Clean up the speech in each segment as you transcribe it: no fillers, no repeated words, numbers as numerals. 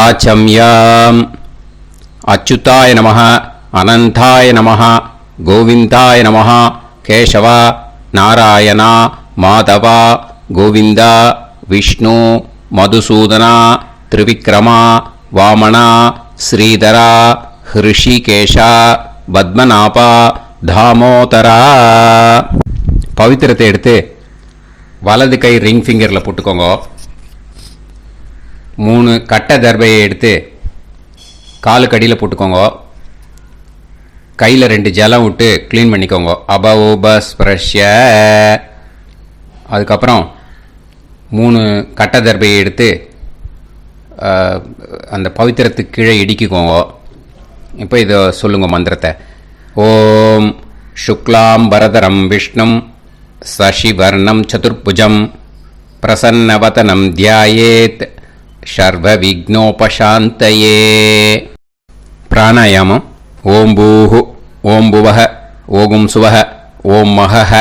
ஆச்சம்யாம். அச்சுதாய நமஹ, அனந்தாய நமஹ, கோவிந்தாய நமஹ, கேசவா, நாராயணா, மாதவா, கோவிந்தா, விஷ்ணு, மதுசூதனா, திரிவிக்ரமா, வாமனா, ஸ்ரீதரா, ஹிருஷிகேஷா, பத்மநாபா, தாமோதரா. பவித்திரத்தை எடுத்து வலது கை ரிங் ஃபிங்கரில் போட்டுக்கோங்க. 3 கட்டை தர்பையை எடுத்து காலுக்கடியில் போட்டுக்கோங்க. கையில் 2 ஜலம் விட்டு க்ளீன் பண்ணிக்கோங்க. அபஓபஸ்பிரஷ்ய. அதுக்கப்புறம் 3 கட்டை தர்பையை எடுத்து அந்த பவித்திரத்துக்கு கீழே இடிக்கிக்கோங்க. இப்போ இதை சொல்லுங்க மந்திரத்தை. ஓம் சுக்லாம் வரதரம் விஷ்ணும் சசிவர்ணம் சதுர்புஜம் பிரசன்னவதனம் தியாயேத் சர்வ விக்னோபசாந்தயே. பிராணாயாமம். ஓம் பூஹு, ஓம் புவஹ, ஓகும் சுவஹ, ஓம் மஹஹ,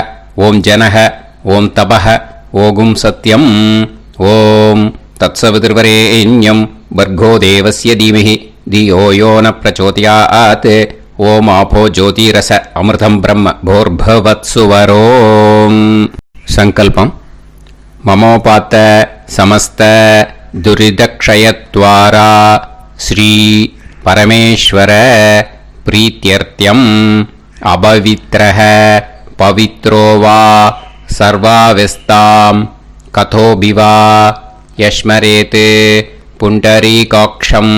ஓம் ஜனஹ, ஓம் தபஹ, ஓகும் சத்யம். ஓம் தத்சவிதுர்வரேண்யம் வர்கோ தேவஸ்ய தீமஹி தியோ யோ ந பிரச்சோதயாத். ஓம் ஆபோ ஜோதிரச அமிர்தம் பிரம்ம போர்பவத்சுவரோம். சங்கல்பம். மமோபாத்த சமஸ்த துரிதக்ஷயத்வாரா ஸ்ரீ பரமேஸ்வர பிரீத்யர்த்தியம் அபவித்ரஹ பவித்ரோ வா சர்வாவஸ்தாம் கதோபிவா யஸ்மரேத் புண்டரீகாக்ஷம்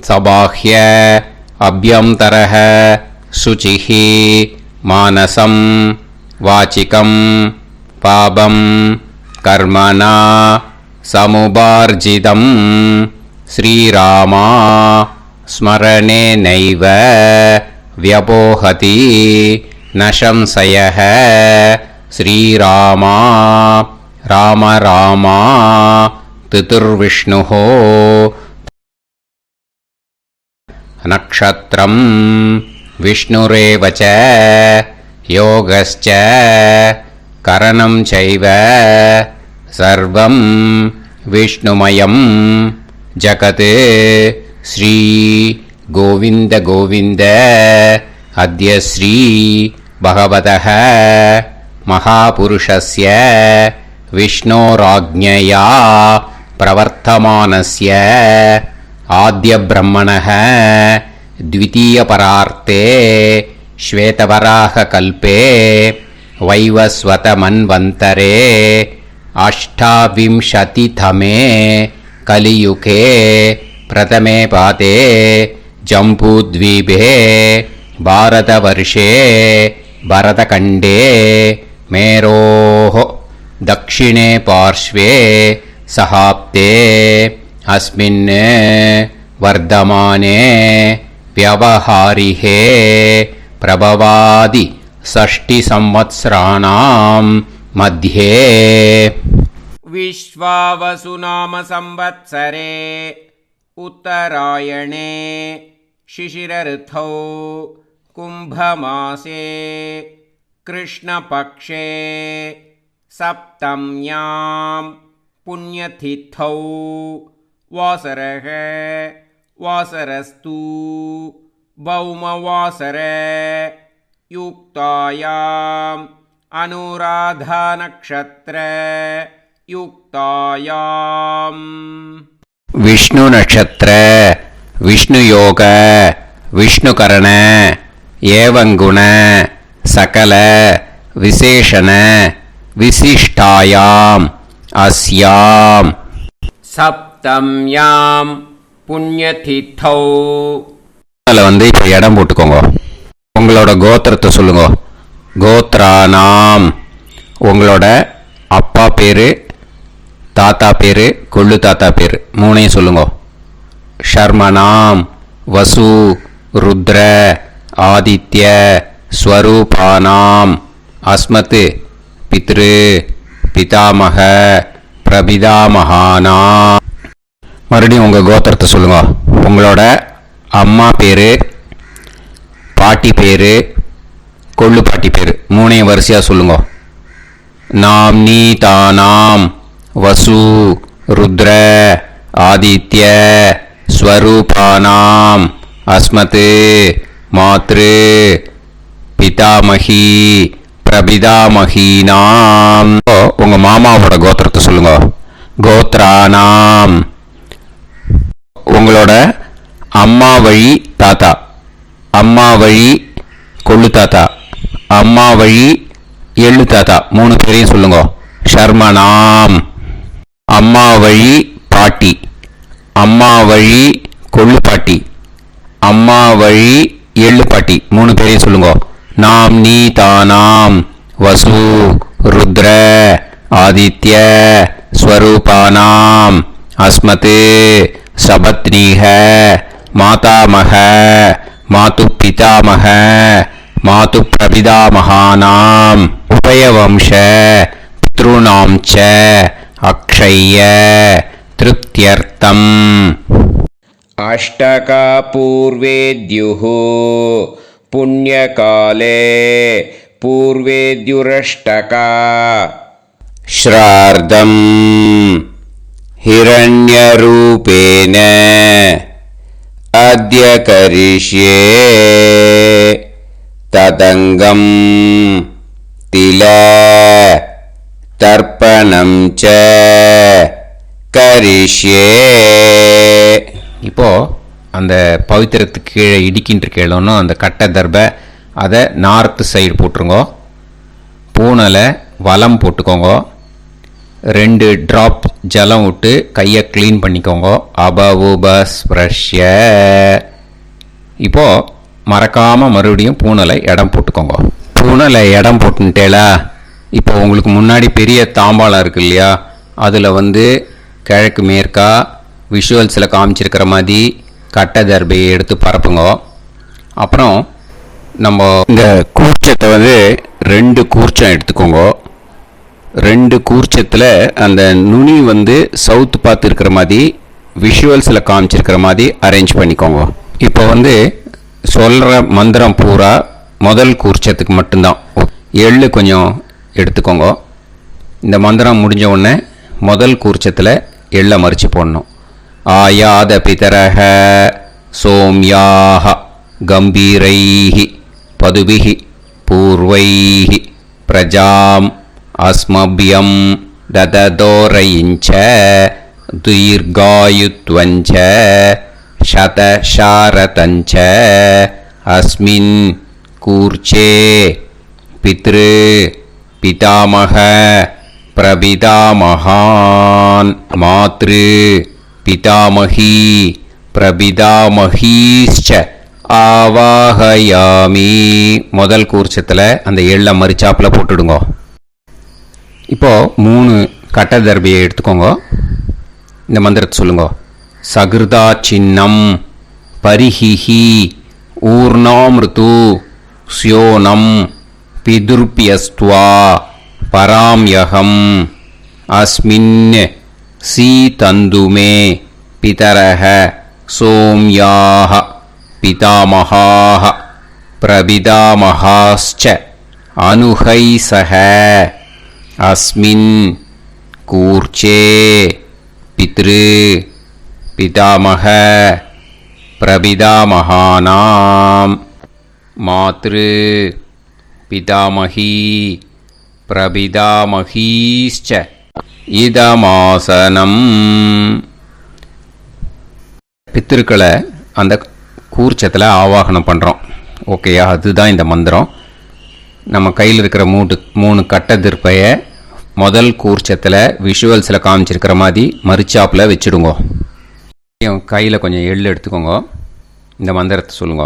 சபாஹ்ய அப்யந்தரஹ சுசிஹ மானசம் வாசிகம் பாபம் கர்மணா சமுபார்ஜிதம் ஸ்ரீராமா ஸ்மரணேனைவ வ்யபோஹதி நசம்சயஹ. ஸ்ரீராமா ராம ராமா திதிர்விஷ்ணுஹோ. நக்ஷத்ரம் விஷ்ணுரேவ ச யோகஸ்ச கரணம் சைவ சர்வம் விஷ்ணுமயம் ஜகத். ஸ்ரீ கோவிந்த கோவிந்த அத்ய ஸ்ரீ பகவதः மகாபுருஷஸ்ய விஷ்ணோராஜ்ஞயா பிரவர்த்தமானஸ்ய ஆத்ய பிரம்மணः த்விதீயபரார்த்தே ஸ்வேதவராக கல்பே வைவஸ்வத மன்வந்தரே அஷ்டாவிம்சதிதமே கலியுகே பிரதமே பாதே ஜம்பூத்வீபே பாரதவர்ஷே பரதகண்டே மேரோः दक्षिणे पार्श्वे सहाप्ते अस्मिन् वर्धमाने व्यवहारिहे प्रभवादि षष्टिसंवत्सराणां मध्ये विश्वावसुनाम संवत्सरे उत्तरायणे शिशिरऋतौ कुम्भमासे कृष्णपक्षे सप्तम्यां पुण्यतिथौ वासरः वासरस्तु भौमवासर युक्तायाम् अनुराधा नक्षत्र युक्तायाम्. विष्णु नक्षत्र विष्णु योग विष्णुकरण एवं गुण सकल विशेषण विशिष्टायाम अस्याम सप्तम्यां पुण्यतिथौ. அதில் இப்போ இடம் போட்டுக்கோங்க. உங்களோட கோத்திரத்தை சொல்லுங்க. கோத்ரானாம் உங்களோட அப்பா பேர், தாத்தா பேர், கொள்ளு தாத்தா பேர் 3ஐயும் சொல்லுங்க. ஷர்மனாம் வசு ருத்ர ஆதித்ய ஸ்வரூபானாம் அஸ்மத் பித்ரு பிதாமக பிரபிதாமகானாம். மறுபடியும் உங்கள் கோத்திரத்தை சொல்லுங்க. உங்களோட அம்மா பேர், பாட்டி பேர், கொள்ளு பாட்டி பேர் 3ஐயும் வரிசையாக சொல்லுங்க. நாம் நீ தானாம் வசு ருத்ர ஆதித்ய ஸ்வரூபானாம் அஸ்மத் மாத்ரு பிதாமகி பிரபிதாமகீனாம். உங்கள் மாமாவோட கோத்திரத்தை சொல்லுங்க. கோத்ரானாம் உங்களோட அம்மா வழி தாத்தா, அம்மா வழி கொள்ளு தாத்தா, அம்மா வழி எள்ளு தாத்தா, 3 பேரையும் சொல்லுங்க. ஷர்மனாம் அம்மா வழி பாட்டி, அம்மா வழி கொள்ளு பாட்டி, அம்மா வழி எள்ளு பாட்டி, 3 பேரையும் சொல்லுங்க. நாம் நீ தானாம் வசு ருத்ர ஆதித்ய ஸ்வரூபானாம் அஸ்மத் சபத்னீஹ மாதாமக மாது பிதாமக மாது பிரபிதாமகானாம் உபயவம்ச பித்ருணாம் ச அக்ஷய்ய திருப்தியர்த்தம். अष्टका पूर्वेद्युः पुण्यकाले पूर्वेद्युरष्टका श्रार्धम् हिरण्यरूपेण अद्य करिष्ये तदङ्गम् तिल तर्पणं च करिष्ये. இப்போது அந்த பவித்திரத்துக்கு கீழே இடிக்கின்ற கீழே அந்த கட்டை தர்பை அதை நார்த்து சைடு போட்டுருங்கோ. பூனலை வலம் போட்டுக்கோங்க. 2 ட்ராப் ஜலம் விட்டு கையை க்ளீன் பண்ணிக்கோங்க. அபவுபஸ்ப்ரஷ்ய. இப்போது மறக்காமல் மறுபடியும் பூனலை இடம் போட்டுக்கோங்க. பூனலை இடம் போட்டுட்டேலா. இப்போ உங்களுக்கு முன்னாடி பெரிய தாம்பாளம் இருக்கு இல்லையா, அதில் கிழக்கு மேற்கா விஷுவல்ஸில் காமிச்சிருக்கிற மாதிரி கட்டை தர்பையை எடுத்து பரப்புங்க. அப்புறம் நம்ம இந்த கூர்ச்சத்தை 2 கூர்ச்சம் எடுத்துக்கோங்க. 2 கூர்ச்சத்தில் அந்த நுனி சவுத்து பார்த்து இருக்கிற மாதிரி விஷுவல்ஸில் காமிச்சிருக்கிற மாதிரி அரேஞ்ச் பண்ணிக்கோங்க. இப்போ சொல்கிற மந்திரம் பூரா முதல் கூர்ச்சத்துக்கு மட்டும்தான். எள்ளு கொஞ்சம் எடுத்துக்கோங்க. இந்த மந்திரம் முடிஞ்ச உடனே முதல் கூர்ச்சத்தில் எள்ளை மறித்து போடணும். ஆயாத பிதரஹ சோம்யாக கம்பீரைஹி பதுபிஹி பூர்வைஹி பிரஜாம் அஸ்மபியம் தததோரயிஞ்ச தீர்காயுத்வஞ்ச சதசாரதஞ்ச அஸ்மின் கூர்ச்சே பித்ரு பிதாமக பிரபிதாமகான் மாத்ரு பிதாமகி பிரபிதாமகீஷ்ச ஆவாஹயாமி. முதல் கூர்ச்சத்தில் அந்த எள்ளை மறிச்சாப்பில் போட்டுடுங்க. இப்போது 3 கட்டை தர்பியை எடுத்துக்கோங்க. இந்த மந்திரத்தை சொல்லுங்க. சகிருதா சின்னம் பரிஹிஹி ஊர்ணாமிருது ஸ்யோனம் பிதுர்பியஸ்துவா பராம்யகம் அஸ்மின் சீதந்துமே பிதரஹ சோம்யாஹ பிதாமகாஹ பிரபிதாமகாஸ்ச அனுஹைசஹ அஸ்மின் கூர்ச்சே பித்ரு பிதாமக பிரபிதாமகானாம் மாத்ரு பிதாமகி பிரபிதாமகீஷ்ச இதமாசனம். பித்திருக்களை அந்த கூர்ச்சத்தில் ஆவாகனம் பண்ணுறோம். ஓகேயா? அதுதான் இந்த மந்திரம். நம்ம கையில் இருக்கிற 3 கட்டை திருப்பையை முதல் கூர்ச்சத்தில் விஷுவல்ஸில் காமிச்சிருக்கிற மாதிரி மறிச்சாப்பில் வச்சுடுங்க. கையில் கொஞ்சம் எள்ளு எடுத்துக்கோங்க. இந்த மந்திரத்தை சொல்லுங்க.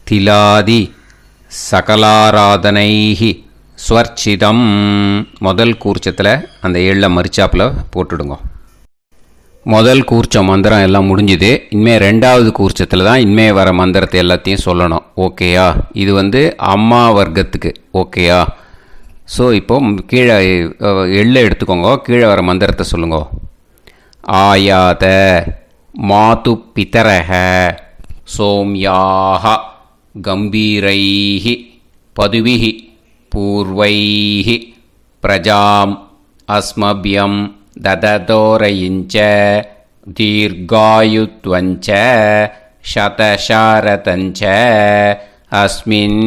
திலாதி சகலாராதனைஹி ஸ்வர்ச்சிதம். முதல் கூர்ச்சத்தில் அந்த எள்ளை மறிச்சாப்பில் போட்டுடுங்க. முதல் கூர்ச்சம் மந்திரம் எல்லாம் முடிஞ்சுது. இனிமேல் 2வது கூர்ச்சத்தில் தான் இனிமேல் வர மந்திரத்தை எல்லாத்தையும் சொல்லணும். ஓகேயா? இது அம்மா வர்க்கத்துக்கு. ஓகேயா? ஸோ இப்போது கீழே எள்ளை எடுத்துக்கோங்க. கீழே வர மந்திரத்தை சொல்லுங்க. ஆயாத மாது பிதரஹ சோம்யாக கம்பீரைஹி பதுவிஹி பூர்வைஹி பிரஜாம் அஸ்மபியம் தததோரயிஞ்ச தீர்காயுத்வஞ்ச சதசாரதஞ்ச அஸ்மின்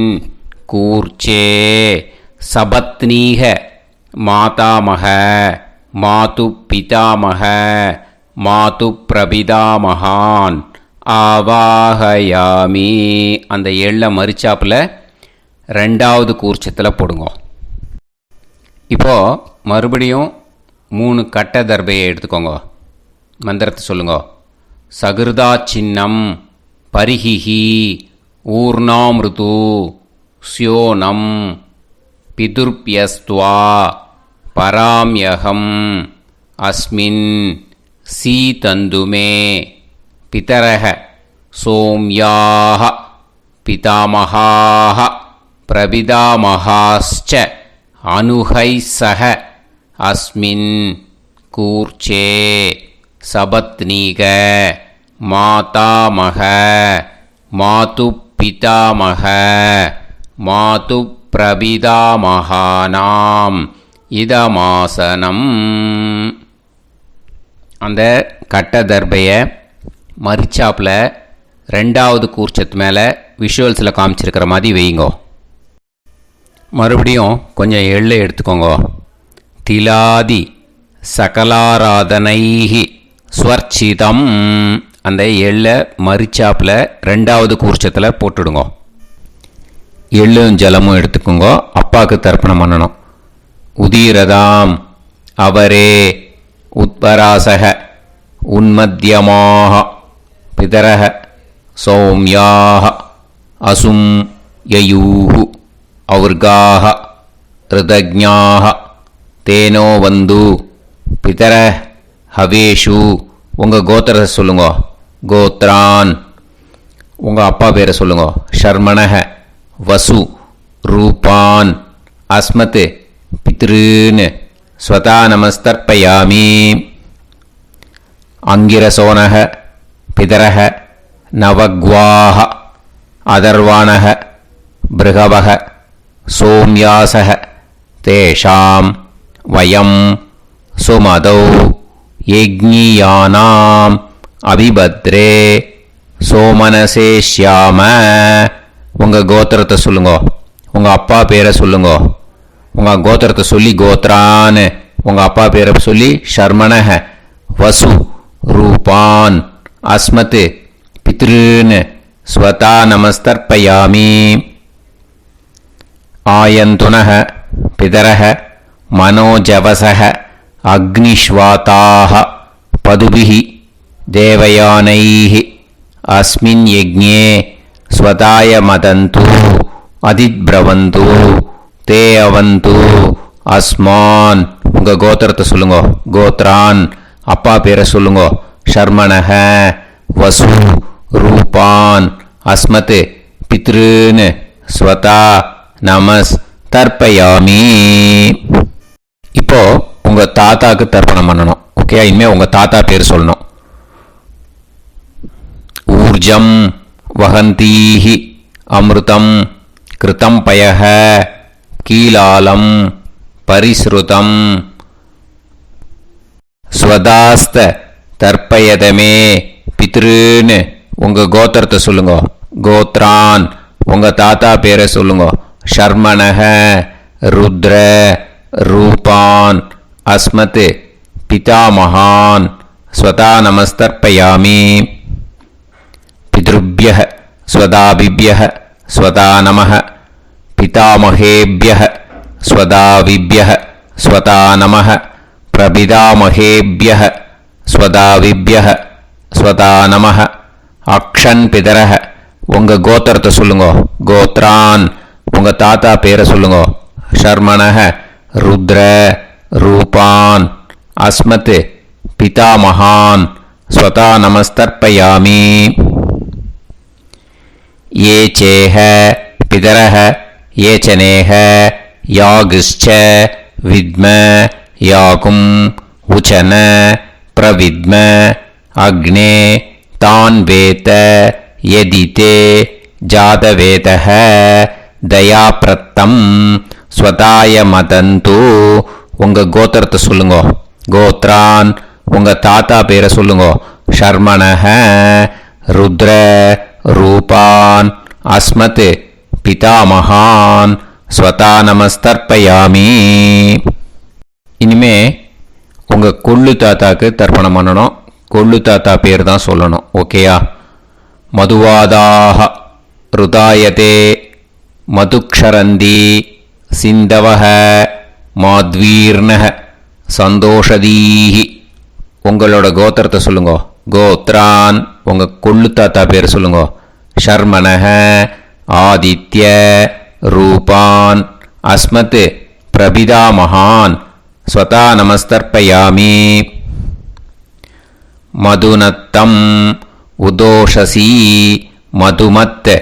கூர்ச்சே சபத்னீக மாதாமக மாது பிதாமக மாது பிரபிதாமகான் ஆவாஹயாமி. அந்த எள்ள மரிச்சாப்பில் ரெண்டாவது கூர்ச்சத்தில் போடுங்க. இப்போது மறுபடியும் 3 கட்ட தர்பையை எடுத்துக்கோங்க. மந்திரத்தை சொல்லுங்க. சகிருதா சின்னம் பரிஹிஹி ஊர்ணாமிருது ஸ்யோனம் பிதுர்பியஸ்துவா பராம்யகம் அஸ்மின் சீதந்துமே பிதரஹ சோம்யாஹ பிதாமஹாஹ பிரபிதாமஹாஸ்ச அனுஹைசஹ அஸ்மின் கூர்ச்சே சபத்னீக மாதாமக மாது பிதாமக மாது பிரபிதாமகானாம் இதமாசனம். அந்த கட்ட தர்பையை மரிச்சாப்பில் ரெண்டாவது கூர்ச்சத்து மேலே விஷுவல்ஸில் காமிச்சிருக்கிற மாதிரி வைங்கோ. மறுபடியும் கொஞ்சம் எள்ளை எடுத்துக்கோங்க. திலாதி சகலாராதனைஹி ஸ்வர்ச்சிதம். அந்த எள்ளை மரிச்சாப்பில் ரெண்டாவது கூர்ச்சத்தில் போட்டுடுங்க. எள்ளும் ஜலமும் எடுத்துக்கோங்க. அப்பாவுக்கு தர்ப்பணம் பண்ணணும். உதீரதாம் அவரே உத்பராசக உன்மத்யமாக பிதரஹ சௌம்யாக அசும் யயூஹு ஔர்காஹ ரிதஜ்ஞாஹ தேனோ வந்து பிதர ஹவேஷு. உங்கள் கோத்திரத்தை சொல்லுங்க. கோத்ரான். உங்கள் அப்பா பேரை சொல்லுங்க. ஷர்மணஹ வசு ரூபான் அஸ்மத் பித்ருன்னு ஸ்வதா நமஸ்தர்ப்பயாமி. அங்கிரசோனஹ பிதரஹ நவக்வாஹ அதர்வாணஹ பிருகவஹ சோம்யாசஹ தேஷாம் வயம் சுமதௌ யஜ்ஞியானாம் அபிபத்ரே சோமனசேஷ்யாம. உங்கள் கோத்திரத்தை சொல்லுங்க. உங்கள் அப்பா பேரை சொல்லுங்க. உங்கள் கோத்திரத்தை சொல்லி கோத்ரான்னு உங்கள் அப்பா பேரை சொல்லி ஷர்மணஹ வசு ரூபான் அஸ்மத் பித்ருன்னு ஸ்வதா நமஸ்தர்ப்பயாமி. ஆயந்துனஹ பிதரஹ மனோஜவசஹ அக்னிஷ்வாதாஹ பதுபிஹி தேவயானைஹி அஸ்மின் யஜ்ஞே ஸ்வதாய மதந்து அதித்ப்ரவந்து தே அவது அஸ்மான். உங்கள் கோத்திரத்தை சொல்லுங்க. கோத்ரான். அப்பா பேரை சொல்லுங்க. ஷர்மணஹ வசு ரூபான் அஸ்மத் பித்ருன்னு ஸ்வதா நமஸ் தர்ப்பயாமி. இப்போ உங்கள் தாத்தாக்கு தர்ப்பணம் பண்ணணும். ஓகே, இனிமேல் உங்கள் தாத்தா பேர் சொல்லணும். ஊர்ஜம் வஹந்தீஹி அமிர்தம் கிருதம் பயஹ கீலாலம் பரிஸ்ருதம் ஸ்வதாஸ்த தர்ப்பயதமே பித்ருன்னு உங்கள் கோத்திரத்தை சொல்லுங்க. கோத்ரான். உங்கள் தாத்தா பேரை சொல்லுங்க. ஷர்மணஹ ருத்ர ரூபான் அஸ்மத் பிதாமகான் ஸ்வதா நமஸ்தர்ப்பயாமி. பித்ருப்யஹ ஸ்வதாபிப்யஹ ஸ்வதா நமஹ பிதாமகேப்யஹ ஸ்வதாவிப்யஹ ஸ்வதா நமஹ பிரபிதாமகேப்யஹ ஸ்வதாவிப்யஹ ஸ்வதா நமஹ. அக்ஷன் பிதரஹ. உங்கள் கோத்திரத்தை சொல்லுங்க. கோத்ரான். உங்கள் தாத்தா பேரை சொல்லுங்க. ஷர்மணஹ ருத்ர ரூபான் அஸ்மத் பிதாமகான் ஸ்வதா நமஸ்தர்ப்பயாமி. ये चेह पितरः ये चनेह यागश्च विद्म याकुम् उचन प्रविद्म अग्ने तान् वेत यदिते जातवेतः दयाप्रत्तं स्वताय मदन्तु. உங்கள் கோத்திரத்தை சொல்லுங்க. கோத்ரான். உங்கள் தாத்தா பேரை சொல்லுங்க. ஷர்மணஹ ருத்ர ரூபான் அஸ்மத் பிதாமகான் ஸ்வதா நமஸ்தர்ப்பயாமி. இனிமே உங்கள் கொள்ளு தாத்தாக்கு தர்ப்பணம் பண்ணணும். கொள்ளு தாத்தா பேர் தான் சொல்லணும். ஓகேயா? மதுவாதாக ருதாயதே மதுக்ஷரந்தி சிந்தவஹ மாத்வீர்ணஹ சந்தோஷதீஹி. உங்களோட கோத்திரத்தை சொல்லுங்க. கோத்ரான் உங்கள் கொள்ளு தாத்தா பேர் சொல்லுங்க. ஷர்மணஹ ஆதித்ய ரூபான் அஸ்மத் பிரபிதாமகான் ஸ்வதா நமஸ்தர்ப்பயாமி. மதுநத்தம் உதோஷசி மதுமத்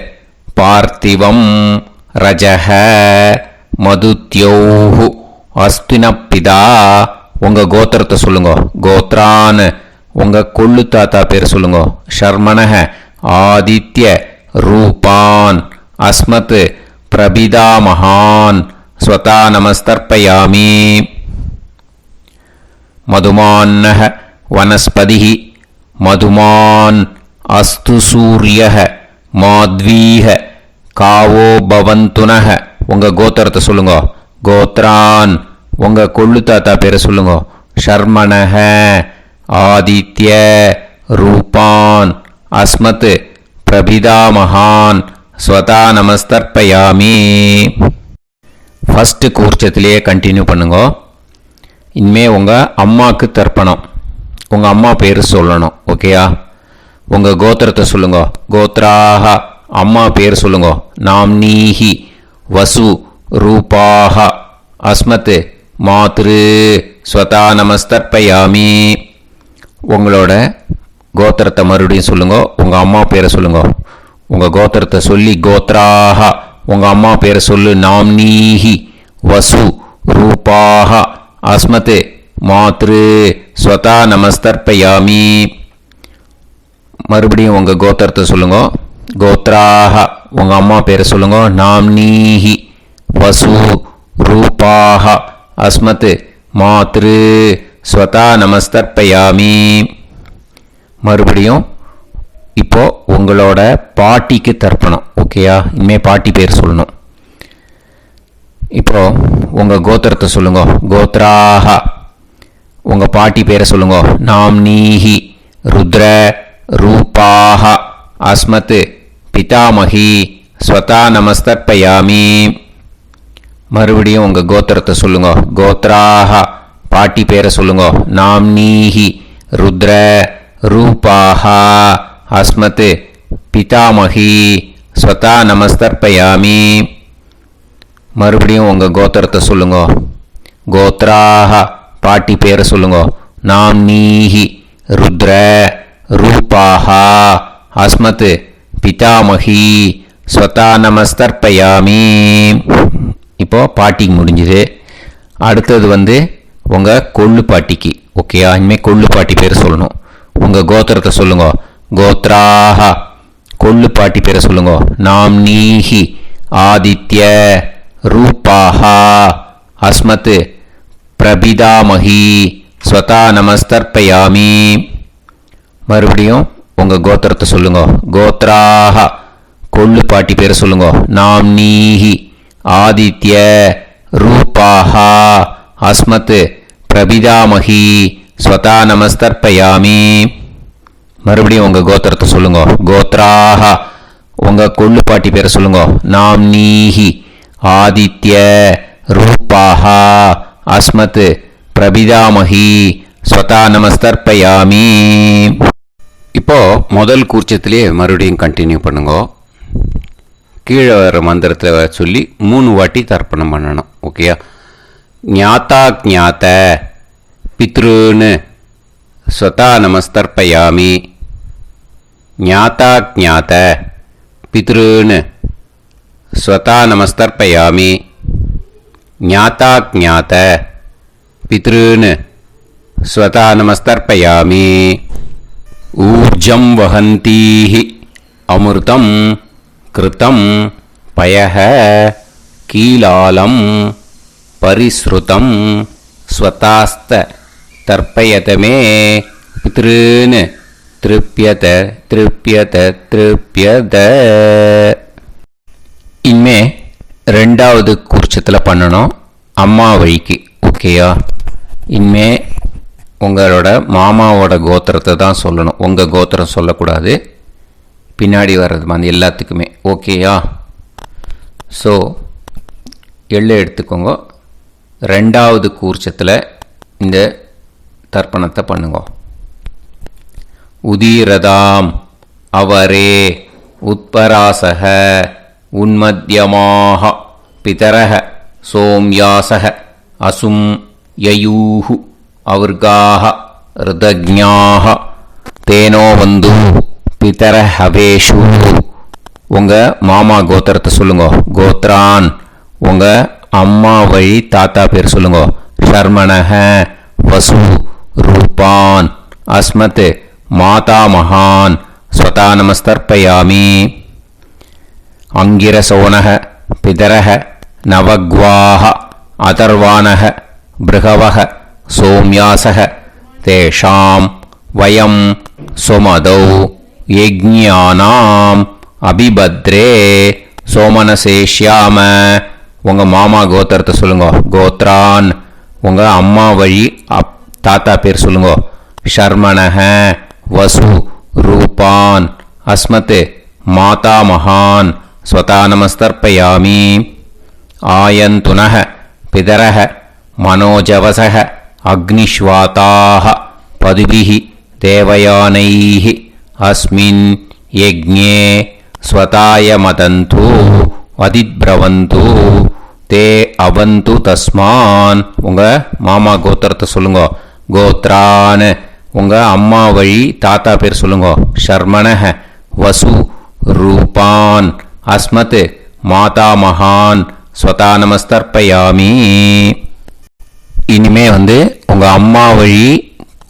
பார்த்திவம் ரஜஹ மதுத்யோஹு அஸ்தினப்பிதா. உங்கள் கோத்திரத்தை சொல்லுங்க. கோத்ரான் உங்கள் கொள்ளு தாத்தா பேர் சொல்லுங்க. ஷர்மணஹ ஆதித்ய ரூபான் அஸ்மத் பிரபிதாமகான் ஸ்வதா நமஸ்தர்ப்பயாமி. மதுமான்னஹ வனஸ்பதிஹி மதுமான் அஸ்து சூரியஹ மாத்வீஹ காவோ பவந்துனஹ. உங்கள் கோத்திரத்தை சொல்லுங்க. கோத்ரான் உங்கள் கொள்ளு தாத்தா பேரை சொல்லுங்க. ஷர்மணஹ ஆதித்ய ரூபான் அஸ்மத் பிரபிதாமகான் ஸ்வதா நமஸ்தர்ப்பயாமி. ஃபஸ்ட்டு கூர்ச்சத்திலேயே கண்டினியூ பண்ணுங்க. இனிமே உங்கள் அம்மாவுக்கு தர்ப்பணம். உங்கள் அம்மா பேர் சொல்லணும். ஓகேயா? உங்கள் கோத்திரத்தை சொல்லுங்க. கோத்ராக அம்மா பேர் சொல்லுங்க. நாம்னீஹி வசு ரூபாக அஸ்மத் மாத்ரு ஸ்வதா நமஸ்தர்ப்பயாமி. உங்களோட கோத்திரத்தை மறுபடியும் சொல்லுங்க. உங்கள் அம்மா பேரை சொல்லுங்க. உங்கள் கோத்திரத்தை சொல்லி கோத்ராக உங்கள் அம்மா பேரை சொல்லு. நாம்னீஹி வசு ரூபாக அஸ்மத் மாத்ரு ஸ்வதா நமஸ்தர்ப்பயாமி. மறுபடியும் உங்கள் கோத்திரத்தை சொல்லுங்க. கோத்ராக உங்கள் அம்மா பேரை சொல்லுங்க. நாம்னீஹி வசு ரூபாக அஸ்மத் மாத்ரு ஸ்வதா நமஸ்தர்ப்பயாமி. மறுபடியும் இப்போ உங்களோட பாட்டிக்கு தர்ப்பணம். ஓகேயா? இனிமேல் பாட்டி பேர் சொல்லணும். இப்போ உங்கள் கோத்திரத்தை சொல்லுங்க. கோத்ராக உங்கள் பாட்டி பேரை சொல்லுங்க. நாம்னீஹி ருத்ர ரூபாக அஸ்மத் பிதாமகி ஸ்வதா நமஸ்தர்ப்பயாமி. மறுபடியும் உங்கள் கோத்திரத்தை சொல்லுங்க. கோத்ராக பாட்டி பேரை சொல்லுங்க. நாம்னீஹி ருத்ர ரூபாக அஸ்மத் பிதாமகி ஸ்வதா நமஸ்தர்ப்பயாமி. மறுபடியும் உங்கள் கோத்திரத்தை சொல்லுங்க. கோத்ராக பாட்டி பேரை சொல்லுங்க. நாம்னீஹி ருத்ர ரூபாக அஸ்மத் பிதாமகி ஸ்வதா நமஸ்தர்ப்பயாமி. இப்போ பாட்டிக்கு முடிஞ்சுது. அடுத்தது உங்கள் கொள்ளு பாட்டிக்கு. ஓகேயா? இனிமேல் கொள்ளு பாட்டி பேர் சொல்லணும். உங்கள் கோத்திரத்தை சொல்லுங்க. கோத்ராக கொள்ளு பாட்டி பேரை சொல்லுங்க. நாம்னீஹி ஆதித்ய ரூபாக அஸ்மத் பிரபிதாமகி ஸ்வதா நமஸ்தர்ப்பயாமி. மறுபடியும் உங்கள் கோத்திரத்தை சொல்லுங்க. கோத்ராக கொள்ளு பாட்டி பேரை சொல்லுங்க. நாம்னீஹி ஆதித்ய ரூபாக அஸ்மத் பிரபிதாமகி ஸ்வதா நமஸ்தர்ப்பயாமி. மறுபடியும் உங்கள் கோத்திரத்தை சொல்லுங்க. கோத்ராக உங்கள் கொள்ளு பாட்டி பேரை சொல்லுங்க. நாம்னீஹி ஆதித்ய ரூபாக அஸ்மத் பிரபிதாமகி ஸ்வதா நமஸ்தர்ப்பயாமி. இப்போ முதல் கூர்ச்சத்திலே மறுபடியும் கண்டினியூ பண்ணுங்க. கீழே வர மந்திரத்தை சொல்லி 3 வாட்டி தர்ப்பணம் பண்ணணும். ஓகேயா? ஞாதா ஞாத பித்ருன்னு ஸ்வதா நமஸ்தர்ப்பயாமி. ஞாதா ஞாத பித்ருன்னு ஸ்வதா நமஸ்தர்ப்பயாமி. ஞாதா ஞாத பித்ருன்னு ஸ்வதா நமஸ்தர்ப்பயாமி. ஊர்ஜம் வஹந்தீஹி அமிர்தம் கிருதம் பயஹ கீலாலம் பரிஸ்ருதம் ஸ்வதாஸ்த தர்ப்பயதமே பித்ருன்னு திருப்பியத திருப்பியத திருப்பியத. இனிமே ரெண்டாவது கூர்ச்சத்தில் பண்ணணும் அம்மா வழிக்கு. ஓகேயா? இனிமே உங்களோட மாமாவோட கோத்திரத்தை தான் சொல்லணும், உங்கள் கோத்திரம் சொல்லக்கூடாது. பின்னாடி வர்றது மாதிரி எல்லாத்துக்குமே. ஓகேயா? ஸோ எள்ளு எடுத்துக்கோங்க. ரெண்டாவது கூர்ச்சத்தில் இந்த தர்ப்பணத்தை பண்ணுங்க. உதீரதாம் அவரே உத்பராசக உன்மத்யமாக பிதரக சோம்யாசக அசும் யயூஹு அவர்காக ருதஜ்ஞாக தேனோ வந்து பிதர ஹவேஷு. உங்கள் மாமா கோத்திரத்தை சொல்லுங்க. கோத்ரான் உங்கள் அம்மா வழி தாத்தா பேர் சொல்லுங்க. ஷர்மணஹ வசு ரூபான் அஸ்மத் மாதா மகான் ஸ்வதா நமஸ்தர்ப்பயாமி. அங்கிரசோனஹ பிதரஹ நவக்வாஹ அதர்வானஹ பிருகவஹ சோம்யாசஹ தேஷாம் வயம் சுமதௌ யஜ்ஞானாம் அபிபத்ரே சோமனசேஷ்யாம. உங்கள் மாமா கோத்திரத்தை சொல்லுங்க. கோத்ரான் உங்கள் அம்மா வழி தாத்தா பேர் சொல்லுங்க. ஷர்மணஹ வசு ரூபான் அஸ்மத் மாதா மகான் ஸ்வதா நமஸ்தர்ப்பயாமி. ஆயந்துனஹ பிதரஹ மனோஜவசஹ அக்னிஷ்வாதாஹ பதுபிஹி தேவயானைஹ அஸ்மின் யஜ்ஞே ஸ்வதாய மதந்து அதிப்ரவந்து தே அவந்து தஸ்மான். உங்கள் மாமா கோத்திரத்தை சொல்லுங்க. கோத்ரான் உங்கள் அம்மா வழி தாத்தா பேர் சொல்லுங்க. ஷர்மணஹ வசு ரூபான் அஸ்மத் மாதா மகான் ஸ்வதா நமஸ்தர்ப்பயாமி. இனிமே உங்கள் அம்மா வழி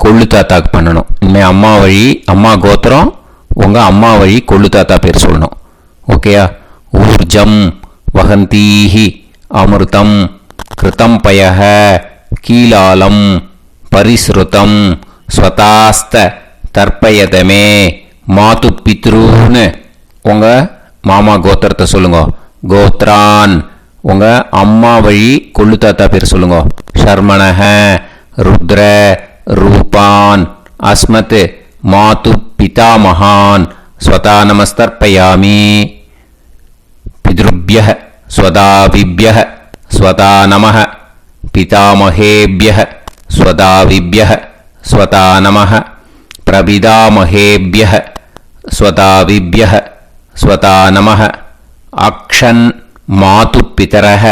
கொள்ளு தாத்தாக்கு பண்ணணும். இனிமேல் அம்மா வழி அம்மா கோத்திரம் உங்கள் அம்மா வழி கொள்ளு தாத்தா பேர் சொல்லணும். ஓகேயா? ஊர்ஜம் வகந்தீஹி அமிர்தம் கிருதம் பயஹ கீலாலம் பரிஸ்ருதம் ஸ்வதாஸ்த தர்ப்பயதமே மாது பித்ருன்னு. உங்கள் மாமா கோத்திரத்தை சொல்லுங்க. கோத்ரான் உங்கள் அம்மா வழி கொள்ளு தாத்தா பேர் சொல்லுங்க. ஷர்மணஹ ருத்ர ரூபான் அஸ்மத் மாது பிதா மகான் ஸ்வதா நமஸ்தர்ப்பயாமி. பித்ருப்யஹ ஸ்வதாவிப்யஹ ஸ்வதா நமஹ பிதாமஹேப்யஹ ஸ்வதாவிப்யஹ ஸ்வதா நமஹ பிரபிதாமஹேப்யஹ ஸ்வதாவிப்யஹ ஸ்வதா நமஹ. அக்ஷன் மாது பிதரஹ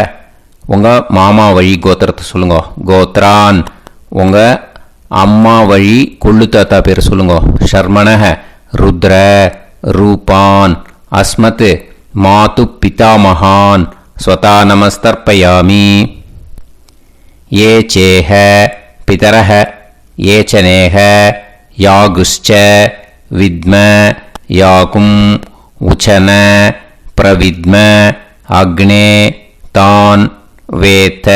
உங்கள் மாமா வழி கோத்திரத்தை சொல்லுங்க. கோத்ரான் உங்கள் அம்மா வழி கொள்ளு தாத்தா பேர் சொல்லுங்க. ஷர்மணஹ ருத்ர ரூபான் அஸ்மத் மாது பிதா மகான் ஸ்வதா நமஸ்தர்ப்பயாமி. ஏ சேஹ பிதரஹ ஏச்சனேஹ யாகுஷ்ச வித்ம யாகும் உச்சன பிரவித்ம அக்னே தான் வேத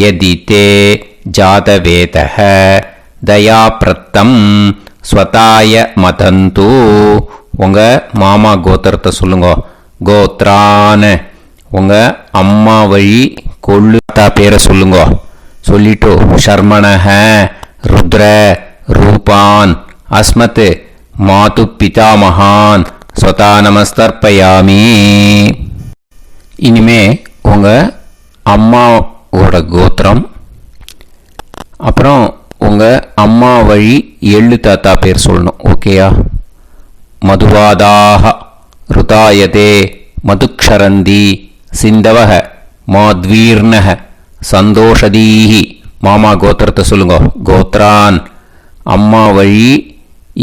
யதிதே ஜாதவேதஹ தயாப்ரத்தம் ஸ்வதாய மதந்து. உங்கள் மாமா கோத்திரத்தை சொல்லுங்க. கோத்ரான் உங்கள் அம்மா வழி கொள்ளு தாத்தா பேரை சொல்லுங்க. சொல்லிட்டு ஷர்மணஹ ருத்ர ரூபான் அஸ்மத் மாது பிதா மகான் ஸ்வதா நமஸ்தர்ப்பயாமி. இனிமே உங்கள் அம்மாவோட கோத்திரம் அப்புறம் உங்கள் அம்மா வழி எள்ளு தாத்தா பேர் சொல்லணும். ஓகேயா? மதுவாதாக ருதாயதே மதுக்ஷரந்தி சிந்தவக மாத்வீர்ணக சந்தோஷதீஹி. மாமா கோத்திரத்தை சொல்லுங்க. கோத்ரான் அம்மா வழி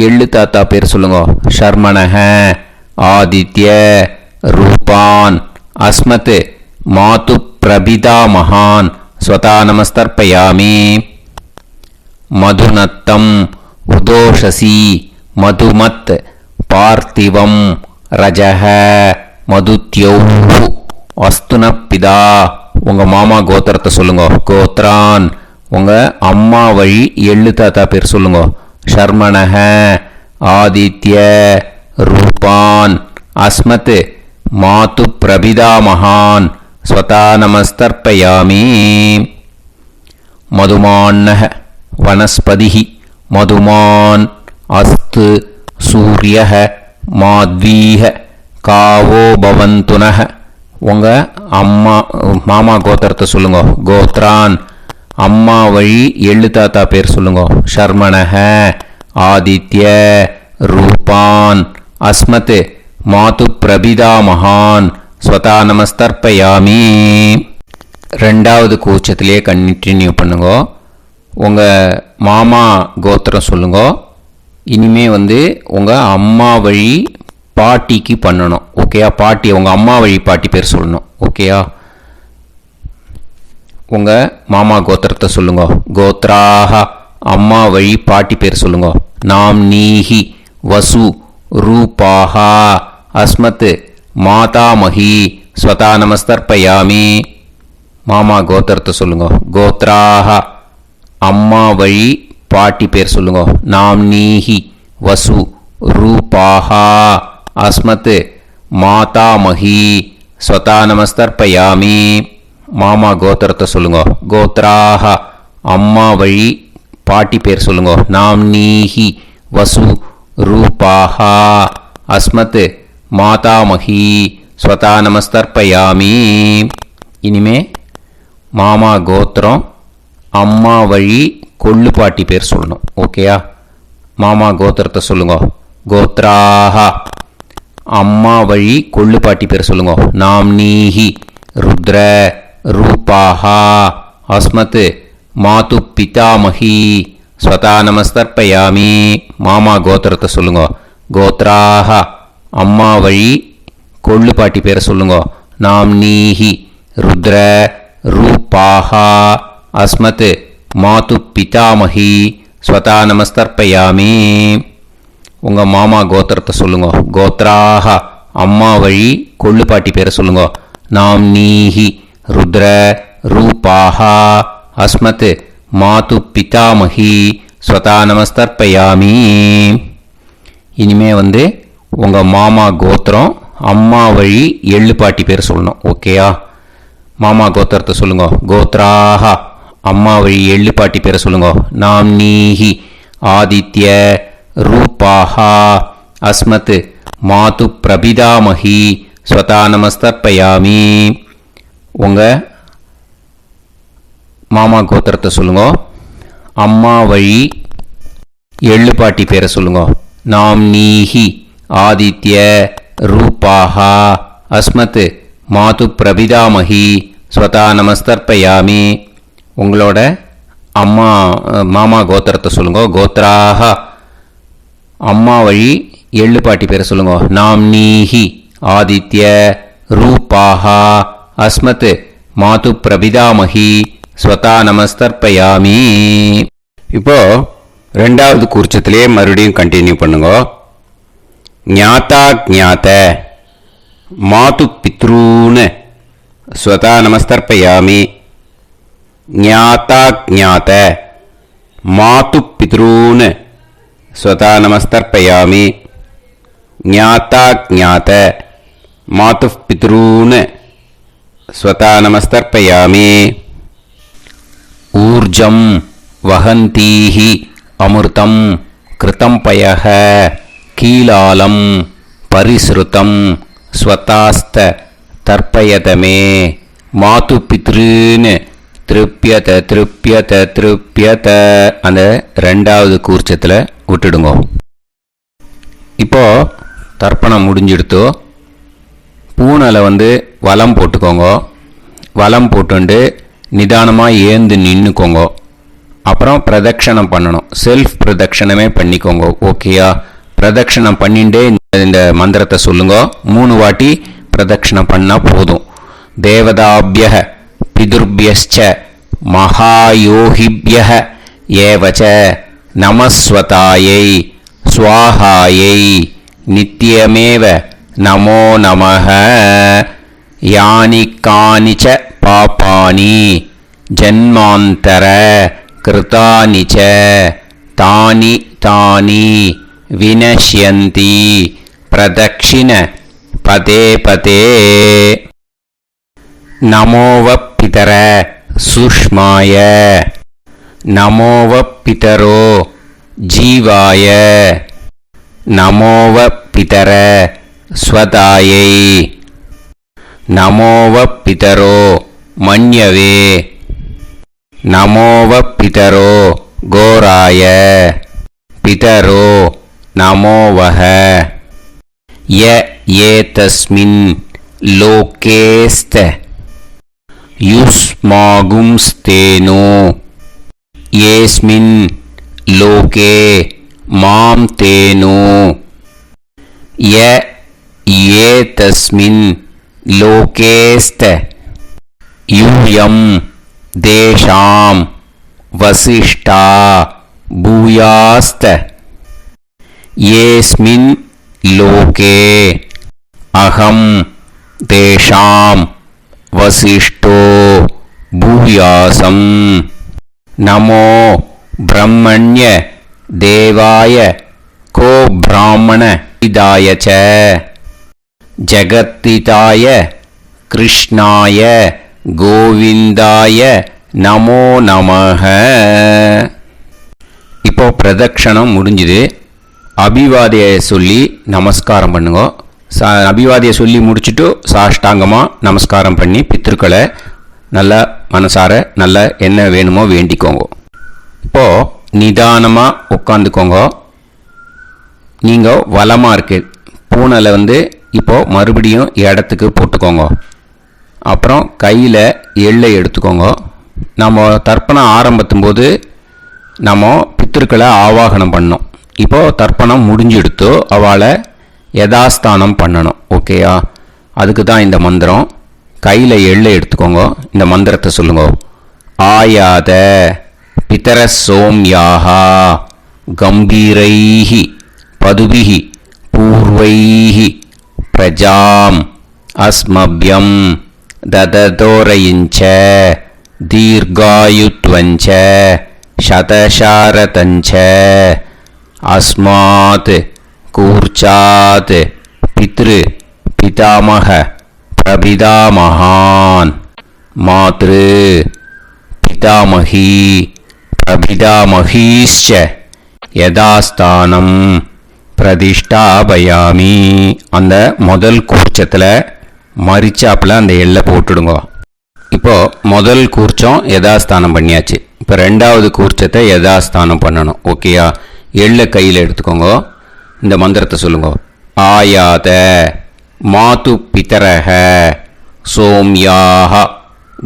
எள்ளு தாத்தா பேர் சொல்லுங்க. ஷர்மணஹ ஆதித்ய ரூபான் அஸ்மத் மாது பிரபிதா மகான் ஸ்வதா நமஸ்தர்ப்பயாமி. மதுநத்தம் உதோஷசி மதுமத் பார்த்திவம் ரஜஹ மதுத்யௌ அஸ்துனப்பிதா. உங்கள் மாமா கோத்திரத்தை சொல்லுங்க. கோத்ரான் உங்கள் அம்மா வழி எள்ளு தாத்தா பேர் சொல்லுங்க. ஷர்மணஹ, ஆதித்ய, ரூபான், அஸ்மத், மாது பிரபிதாமகான், ஸ்வதா நமஸ்தர்ப்பயாமி. மதுமான்னஹ, வனஸ்பதிஹி, மதுமான், அஸ்து, சூரியஹ, மாத்வீஹ, காவோ பவந்துனஹ. உங்கள் மாமா கோத்திரத்தை சொல்லுங்க. கோத்ரான், அம்மா வழி எள்ளு தாத்தா பேர் சொல்லுங்க. ஷர்மணஹ, ஆதித்ய, ரூபான், அஸ்மத், மாது பிரபிதாமகான், ஸ்வதா நமஸ்தர்ப்பயாமி. ரெண்டாவது கூச்சத்திலே கண்டினியூ பண்ணுங்க. உங்கள் மாமா கோத்திரம் சொல்லுங்க. இனிமே உங்கள் அம்மா வழி பாட்டிக்கு பண்ணணும். ஓகேயா? பாட்டி, உங்கள் அம்மா வழி பாட்டி பேர் சொல்லணும். ஓகேயா? உங்கள் மாமா கோத்திரத்தை சொல்லுங்க. கோத்ராஹ, அம்மா வழி பாட்டி பேர் சொல்லுங்க. நாம் நீஹி, வசு, ரூபாஹா, அஸ்மத், மாதாமஹி, ஸ்வதா நமஸ்தர்ப்பயாமி. மாமா கோத்திரத்தை சொல்லுங்க. கோத்ராஹ, அம்மா வழி பாட்டி பேர் சொல்லுங்க. நாம் நீஹி, வசு, ரூபாஹா, அஸ்மத், மாதாமஹி, ஸ்வதா நமஸ்தர்ப்பயாமி. மாமா கோத்திரத்தை சொல்லுங்க. கோத்ராஹ, அம்மா வழி பாட்டி பேர் சொல்லுங்க. நாம் நீஹி, வசு, ரூபாஹா, அஸ்மத், மாதாமஹி, ஸ்வதா நமஸ்தர்ப்பயாமி. இனிமே மாமா கோத்திரம் அம்மா வழி கொள்ளு பாட்டி பேர் சொல்லணும். ஓகேயா? மாமா கோத்திரத்தை சொல்லுங்க. கோத்ராஹ, அம்மா வழி கொள்ளு பாட்டி பேர் சொல்லுங்க. நாம் நீஹி, ருத்ர, ரூபாஹா, அஸ்மத், மாது பிதாமஹி, ஸ்வதா நமஸ்தர்ப்பயாமி. மாமா கோத்திரத்தை சொல்லுங்க. கோத்ராஹ, அம்மா வழி கொள்ளு பாட்டி பேரை சொல்லுங்க. நாம் நீஹி, ருத்ர, ரூபாஹா, அஸ்மத், மாது பிதாமஹி, ஸ்வதா நமஸ்தர்ப்பயாமி. உங்கள் மாமா கோத்திரத்தை சொல்லுங்க. கோத்ராஹ, அம்மா வழி கொள்ளு பாட்டி பேரை சொல்லுங்க. நாம் நீஹி, ருத்ர, ரூபாஹா, அஸ்மத், மாது பிதாமஹி, ஸ்வதா நமஸ்தர்ப்பயாமி. இனிமே உங்கள் மாமா கோத்திரம் அம்மா வழி எள்ளு பாட்டி பேர் சொல்லணும். ஓகேயா? மாமா கோத்திரத்தை சொல்லுங்க. கோத்ராஹ, அம்மா வழி எள்ளு பாட்டி பேரை சொல்லுங்க. நாம் நீஹி, ஆதித்ய, ரூபாஹா, அஸ்மத், மாது பிரபிதாமஹி, ஸ்வதா நமஸ்தர்ப்பயாமி. உங்கள் மாமா கோத்திரத்தை சொல்லுங்க. அம்மா வழி எள்ளு பாட்டி பேரை சொல்லுங்க. நாம் நீஹி, ஆதித்ய, ரூபாஹா, அஸ்மத், மாது பிரபிதாமஹி, ஸ்வதா நமஸ்தர்ப்பயாமி. உங்களோட மாமா கோத்திரத்தை சொல்லுங்க. கோத்ராஹ, அம்மா வழி எள்ளு பாட்டி பேரை சொல்லுங்க. நாம் நீஹி, ஆதித்ய, ரூபாஹா, அஸ்மத், மாது பிரபிதாமஹி, ஸ்வதா நமஸ்தர்ப்பயாமி. இப்போ ரெண்டாவது கூர்ச்சத்திலே மறுபடியும் கண்டினியூ பண்ணுங்க. ஞாதா ஞாத, மாது பித்ரூன், ஸ்வதா நமஸ்தர்ப்பயாமி. ஞாதா ஞாத, மாது பித்ரூன், ஸ்வதா நமஸ்தர்ப்பயாமி. ஞாதா ஞாத, மாது பித்ரூன், ஸ்வதா நமஸ்தர்ப்பயாமி. ஊர்ஜம் வஹந்தீஹி அமிர்தம் கிருதம் பயஹ கீலாலம் பரிஸ்ருதம் ஸ்வதாஸ்த தர்ப்பயதமே. மாது பித்ருன்னு திருப்பியத திருப்பியத திருப்பியத அந்த ரெண்டாவது கூர்ச்சத்தில் விட்டுடுங்க. இப்போ தர்ப்பணம் முடிஞ்சிடுத்தோ பூனலை வலம் போட்டுக்கோங்க. வலம் போட்டுண்டு நிதானமாக ஏந்து நின்றுக்கோங்க. அப்புறம் பிரதட்சணம் பண்ணணும். செல்ஃப் பிரதட்சணமே பண்ணிக்கோங்க. ஓகேயா? பிரதட்சணம் பண்ணிண்டே இந்த மந்திரத்தை சொல்லுங்க. 3 வாட்டி பிரதட்சணம் பண்ணால் போதும். தேவதாபிய பிதுர்பியச்ச மகாயோகிபிய ஏவச்ச நமஸ்வதாயை ஸ்வாஹாயை நித்யமேவ நமோ நமஹ. யானி கானிச்ச பாபானி ஜன்மாந்தர கிருதானி ச தானி தானி வினஷ்யந்தி பிரதக்ஷிண பதே பதே. நமோவப்பிதர சுஷ்மாய நமோவப்பிதரோ ஜீவாய நமோவப்பிதர ஸ்வதாயை நமோவப்பிதரோ மன்யவே நமோவப்பிதரோ கோராய பிதரோ நமோவஹ. ய ஏதஸ்மின் லோகேஸ்த யுஸ்மாகும்ஸ்தேனோ ஏஸ்மின் லோகே மாம் தேனோ. ய ஏதஸ்மின் லோகேஸ்த யூயம் தேஷாம் வசிஷ்டா பூயாஸ்த. ஏஸ்மின் லோகே அகம் தேஷாம் வசிஷ்டோ பூயாசம். நமோ பிரம்மண்ய தேவாய கோ பிராமண இதாய ச ஜகத்திதாய கிருஷ்ணாய கோவிந்தாய நமோ நமஹ. இப்போ பிரதக்ஷணம் முடிஞ்சுது. அபிவாதியை சொல்லி நமஸ்காரம் பண்ணுங்க. அபிவாதியை சொல்லி முடிச்சுட்டு சாஷ்டாங்கமாக நமஸ்காரம் பண்ணி பித்திருக்களை நல்லா மனசார நல்லா என்ன வேணுமோ வேண்டிக்கோங்க. இப்போது நிதானமாக உட்காந்துக்கோங்க. நீங்கள் வலமாக இருக்கு பூனலை இப்போது மறுபடியும் இடத்துக்கு போட்டுக்கோங்க. அப்புறம் கையில் எள்ளை எடுத்துக்கோங்க. நம்ம தர்ப்பணம் ஆரம்பித்தும் போது நம்ம பித்திருக்களை ஆவாகனம் பண்ணோம். இப்போது தர்ப்பணம் முடிஞ்செடுத்தோ அவளை யதாஸ்தானம் பண்ணணும். ஓகேயா? அதுக்கு தான் இந்த மந்திரம். கையில் எள்ளை எடுத்துக்கோங்க. இந்த மந்திரத்தை சொல்லுங்க. ஆயாத பிதர சோம்யாஹா கம்பீரைஹி பதுபிஹி பூர்வைஹி பிரஜாம் அஸ்மப்யம் தததோரயிஞ்ச தீர்காயுத்வஞ்ச சதசாரதஞ்ச அஸ்மாத் கூர்ச்சாத் பித்ரு பிதாமக பிரபிதாமகான் மாத்ரு பிதாமகி பிரபிதாமகீஷ்ச யதாஸ்தானம் பிரதிஷ்டாபயாமி. அந்த முதல் கூர்ச்சத்தில் மரிச்சாப்பில் அந்த எள்ளை போட்டுடுங்க. இப்போது முதல் கூர்ச்சம் யதாஸ்தானம் பண்ணியாச்சு. இப்போ ரெண்டாவது கூர்ச்சத்தை யதாஸ்தானம் பண்ணணும். ஓகேயா? எள்ளை கையில் எடுத்துக்கோங்க. இந்த மந்திரத்தை சொல்லுங்க. ஆயாத மாது பிதரஹ சோம்யாக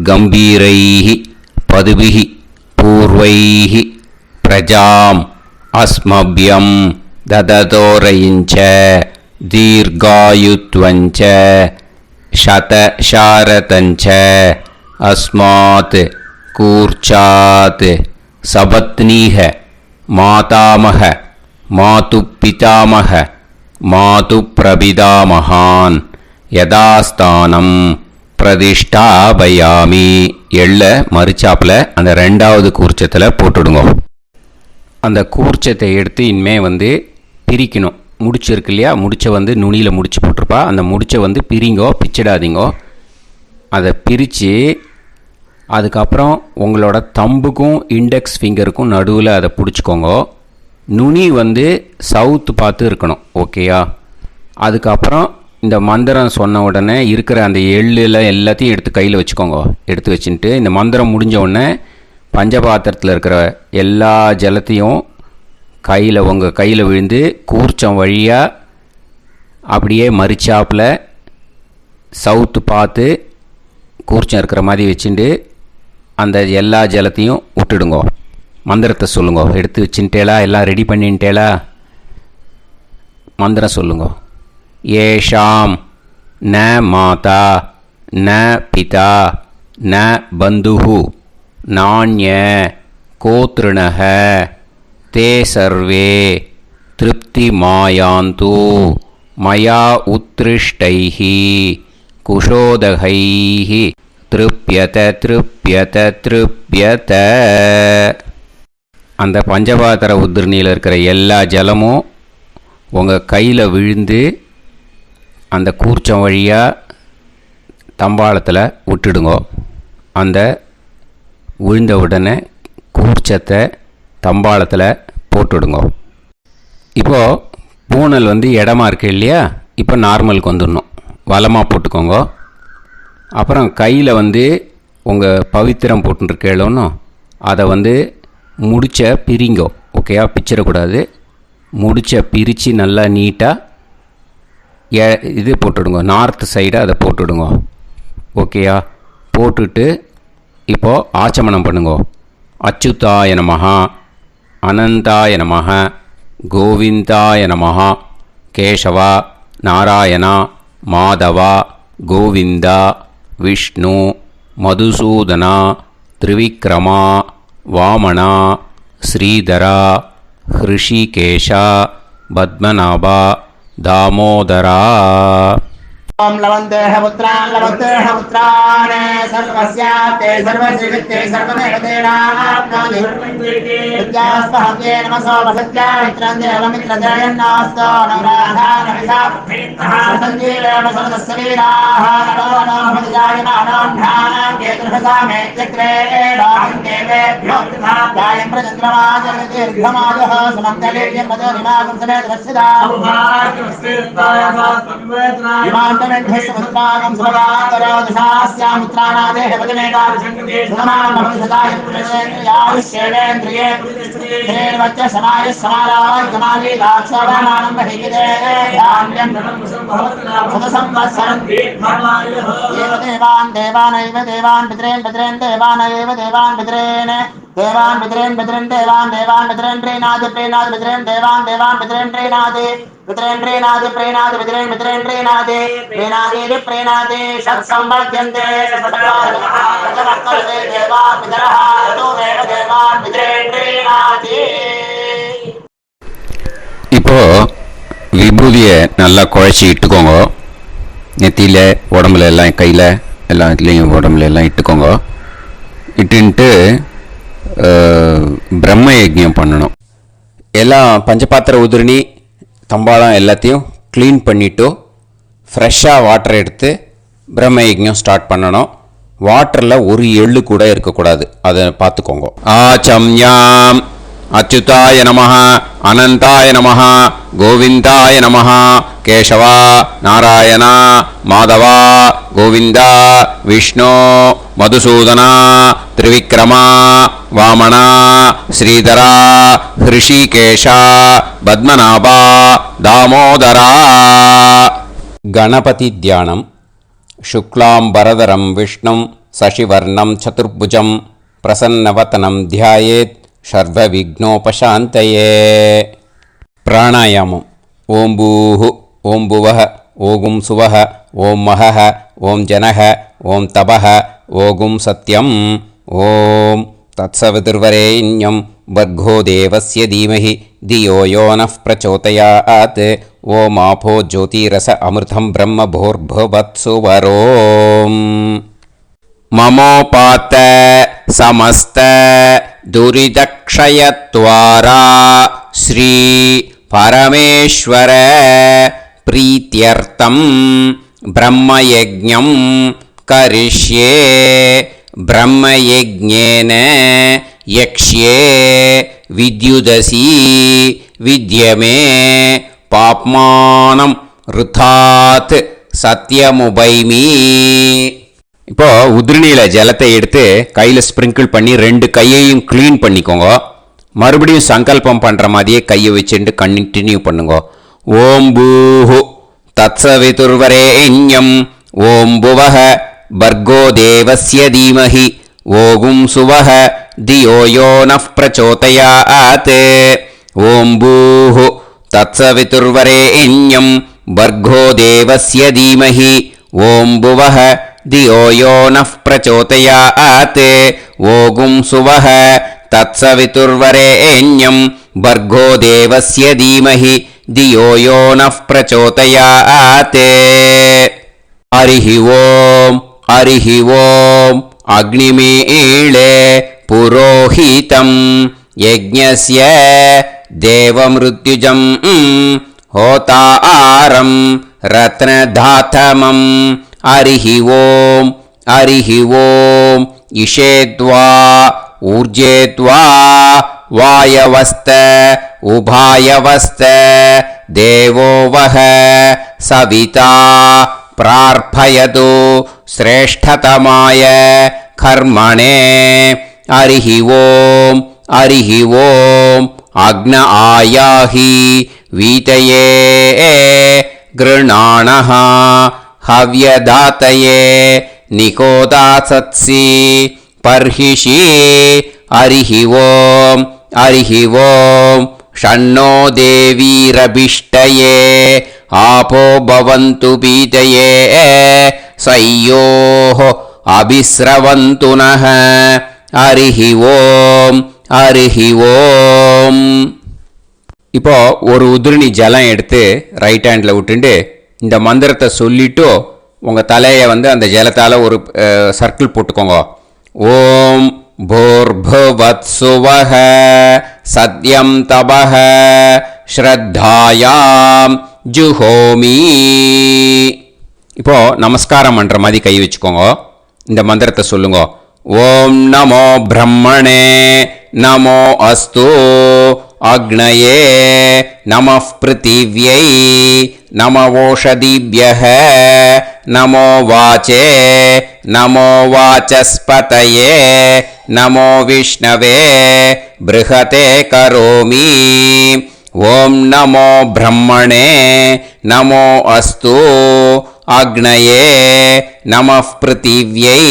கம்பீரைஹி பதுபிஹி பூர்வைஹி பிரஜாம் அஸ்மப்யம் தததோரயிஞ்ச தீர்காயுத்வஞ்ச சதசாரதஞ்ச அஸ்மாத் கூர்ச்சாத் சபத்னீஹ மாதாமஹ மாது பிதாமஹ மாது பிரபிதாமகான் யதாஸ்தானம் பிரதிஷ்டாபயாமி. எள்ள மரிச்சாப்பில் அந்த ரெண்டாவது கூர்ச்சத்தில் போட்டுடுங்க. அந்த கூர்ச்சத்தை எடுத்து இனிமே பிரிக்கணும். முடிச்சிருக்கு இல்லையா? முடிச்சை நுனியில் முடிச்சு போட்டிருப்பா. அந்த முடிச்சை பிரிங்கோ, பிச்சிடாதீங்கோ. அதை பிரித்து அதுக்கப்புறம் உங்களோட தம்புக்கும் இண்டெக்ஸ் ஃபிங்கருக்கும் நடுவில் அதை பிடிச்சிக்கோங்க. நுனி சவுத்து பார்த்து இருக்கணும். ஓகேயா? அதுக்கப்புறம் இந்த மந்திரம் சொன்ன உடனே இருக்கிற அந்த எள்ளில் எல்லாத்தையும் எடுத்து கையில் வச்சுக்கோங்க. எடுத்து வச்சுட்டு இந்த மந்திரம் முடிஞ்ச உடனே பஞ்சபாத்திரத்தில் இருக்கிற எல்லா ஜலத்தையும் உங்கள் கையில் விழுந்து கூர்ச்சம் வழியாக அப்படியே மரிச்சாப்பில் சவுத்து பார்த்து கூர்ச்சம் இருக்கிற மாதிரி வச்சுட்டு அந்த எல்லா ஜலத்தையும் விட்டுடுங்க. மந்திரத்தை சொல்லுங்க. எடுத்து வச்சுட்டேலா? எல்லாம் ரெடி பண்ணிட்டேலா? மந்திரம் சொல்லுங்க. ஏஷாம் ந மாதா ந பிதா ந பந்துஹு நாண்ய கோத்ருணஹ தே சர்வே திருப்தி மாயாந்து மயா உத்ருஷ்டைஹி குஷோதகைஹி திருப்யத திருப்யத திருப்யத. அந்த பஞ்சபாத்திர உதிரணியில் இருக்கிற எல்லா ஜலமும் உங்கள் கையில் விழுந்து அந்த கூர்ச்சம் வழியாக தம்பாளத்தில் விட்டுடுங்கோ. அந்த விழுந்த உடனே கூர்ச்சத்தை தம்பாளத்தில் போட்டுடுங்கோ. இப்போது பூனல் இடமா இருக்கு இல்லையா, இப்போ நார்மலுக்கு வந்துடணும். வலமாக போட்டுக்கோங்க. அப்புறம் கையில் உங்கள் பவித்திரம் போட்டுருக்கேளோன்னு அதை முடிச்ச பிரிங்கோ. ஓகேயா, பிச்சிடக்கூடாது. முடிச்ச பிரித்து நல்லா நீட்டாக இது போட்டுடுங்க. நார்த் சைடு அதை போட்டுடுங்க. ஓகேயா, போட்டுட்டு இப்போது ஆச்சமனம் பண்ணுங்க. அச்சுதாய நமஹ, அனந்தாய நமஹ, கோவிந்தாய நமஹ, கேசவா, நாராயணா, மாதவா, கோவிந்தா, விஷ்ணு, மதுசூதனா, திரிவிக்ரமா, வாமனா, ஸ்ரீதரா, ஹிருஷிகேஷா, பத்மநாபா, தாமோதரா. ओम लवन्तेह पुत्रान् लवन्तेह पुत्रान् सर्वस्याते सर्वश्रीते सर्वदेवतेनाप्नोति विद्यास्महते नमसो वसत्या मित्रं देवमित्रजयन्नास्तो नवराधानविषाभीतः सञ्जीवेन सर्वस्वीराः नमो भजायमानां केतुर्भसामे चक्रे राहं देवेभ्यो गायं प्रचन्द्रमाजगदीर्घमाजः समन्तलेयं पदनिमागं समेत वस्यदा ेन्द्रं सुभगान्तरादशास्यामुत्रानादेह वचनेकारुष्येन्द्रिये समाय समाराय कमाली दाक्षाणां देवान् देवानैव देवान् पितरेन् पितरेन् देवानैव देवान् पितरेन् देवान् पितरेन् पितरेन् देवान् देवान् पितरेन् प्रीणाति प्रीणाति पितरेन् देवान् देवान् पितरेन् प्रीणाति पितरेन् प्रीणाति प्रीणाति पितरेन् पितरेन् प्रीणाति प्रीणाति प्रीणाति षट्संवर्ध्यन्ते देवा पितरः तोमेव देवान् पितरेन् प्रीणाति. இப்போ விபூதியை நல்லா குழச்சி இட்டுக்கோங்க. நெத்தியில், உடம்புல எல்லாம், கையில் எல்லாம், இதுலேயும் உடம்புல எல்லாம் இட்டுக்கோங்க. இட்டுன்ட்டு பிரம்ம யஜ்ஞம் பண்ணணும். எல்லாம் பஞ்சபாத்திர உதிரணி தம்பாளம் எல்லாத்தையும் க்ளீன் பண்ணிவிட்டு ஃப்ரெஷ்ஷாக வாட்டர் எடுத்து பிரம்ம யஜ்ஞம் ஸ்டார்ட் பண்ணணும். வாட்டரில் ஒரு எள்ளு கூட இருக்கக்கூடாது, அதை பார்த்துக்கோங்க. ஆச்சம்யாம் அச்சுதாய நமஹ, அனந்தாய நமஹ, கோவிந்தாய நமஹ, கேசவா, நாராயணா, மாதவா, கோவிந்தா, விஷ்ணு, மதுசூதனா, திரிவிக்ரமா, வாமனா, ஸ்ரீதரா, ஹிருஷிகேஷா, பத்மநாபா, தாமோதரா. கணபதி தியானம். சுக்லாம்பரதரம் விஷ்ணும் சசிவர்ணம் சதுர்புஜம் பிரசன்னவதனம் தியாயேத் சர்வவிக்னோபசாந்தயே. பிராணாயாமம். ஓம் பூஹு, ஓம் புவஹ, ஓகும் சுவஹ, ஓம் மஹஹ, ஓம் ஜனஹ, ஓம் தபஹ, ஓகும் சத்யம். ஓம் தத்சவிதுர்வரேண்யம் பர்கோ தேவஸ்ய தீமஹி தியோ யோ நः பிரச்சோதயாத். ஓம் ஆபோ ஜோதிரஸ அமிர்தம் பிரம்ம பூர்புவத்சு வரோம். மமோபாத்த சமஸ்த துரிதக்ஷயத்வாரா ஸ்ரீ பரமேஸ்வர பிரீத்யர்த்தம் பிரம்மயஜ்ஞம் கரிஷ்யே. பிரம்மயஜ்ஞேன யக்ஷ்யே வித்யுதசி வித்யமே பாப்மானம் ருதாத் சத்யமுபைமி. இப்போ உதிரணியில் ஜலத்தை எடுத்து கையில் ஸ்ப்ரிங்கிள் பண்ணி 2 கையையும் க்ளீன் பண்ணிக்கோங்க. மறுபடியும் சங்கல்பம் பண்ணுற மாதிரியே கையை வச்சுட்டு கண்டினியூ பண்ணுங்க. ஓம் பூஹு தத்சவிதுர்வரேண்யம் ஓம் புவஹ பர்கோ தேவஸ்ய தீமஹி ஓகும் சுவஹ தியோ யோ நः பிரச்சோதயாத். ஓம் பூஹு தத்சவிதுர்வரேண்யம் பர்கோ தேவஸ்ய தீமஹி ஓம் புவஹ தியோ யோ நः பிரச்சோதயாத். ஓகும் சுவஹ தத்சவிதுர்வரேண்யம் பர்கோ தேவஸ்ய தீமஹி தியோ யோ நः பிரச்சோதயாத். ஹரிஹி ஓம் அரிஹி ஓம் அக்னிமீளே புரோஹிதம் யஜ்ஞஸ்ய தேவமிருத்யுஜம் ஹோதாரம் ரத்னதாதமம் அரிஹி ஓம் இஷேத்வா ஊர்ஜேத்வா வாயவஸ்த உபாயவஸ்த தேவோவஹ சவிதா பிரார்ப்பயது ஸ்ரேஷ்டதமாய கர்மணே அரிஹி ஓம் அக்ன ஆயாஹி வீதயே கிருணாணஹ ஹவ்யதாத்தயே நிகோதாசத்சி பர்ஹிஷி அரிஹி ஓம் ஷண்ணோ தேவீரபிஷ்டயே ஆபோ பவந்து பீதயே சய்யோஹ அபிஸ்ரவந்து நஹ அரிஹி ஓம். இப்போ ஒரு உதிரணி ஜலம் எடுத்து ரைட் ஹேண்டில் விட்டுண்டு இந்த மந்திரத்தை சொல்லிட்டு உங்கள் தலையை வந்து அந்த ஜலத்தால் ஒரு சர்க்கிள் போட்டுக்கோங்க. ஓம் பூர்புவத்சுவஹ சத்யம் தபஹ ஸ்ரத்தாயாம் ஜுஹோமி. இப்போ நமஸ்காரம் பண்ணுற மாதிரி கை வச்சுக்கோங்க. இந்த மந்திரத்தை சொல்லுங்க. ஓம் நமோ பிரம்மணே நமோ அஸ்து அக்னயே நமः பிருத்திவ்யை நமவோஷதிभ्यः நமோ வாச்சே நமோ வாசஸ்பதயே நமோ விஷ்ணவே ப்ருஹதே கரோமி. ஓம் நமோ பிரம்மணே நமோ அஸ்து அக்னயே நமः பிருத்திவ்யை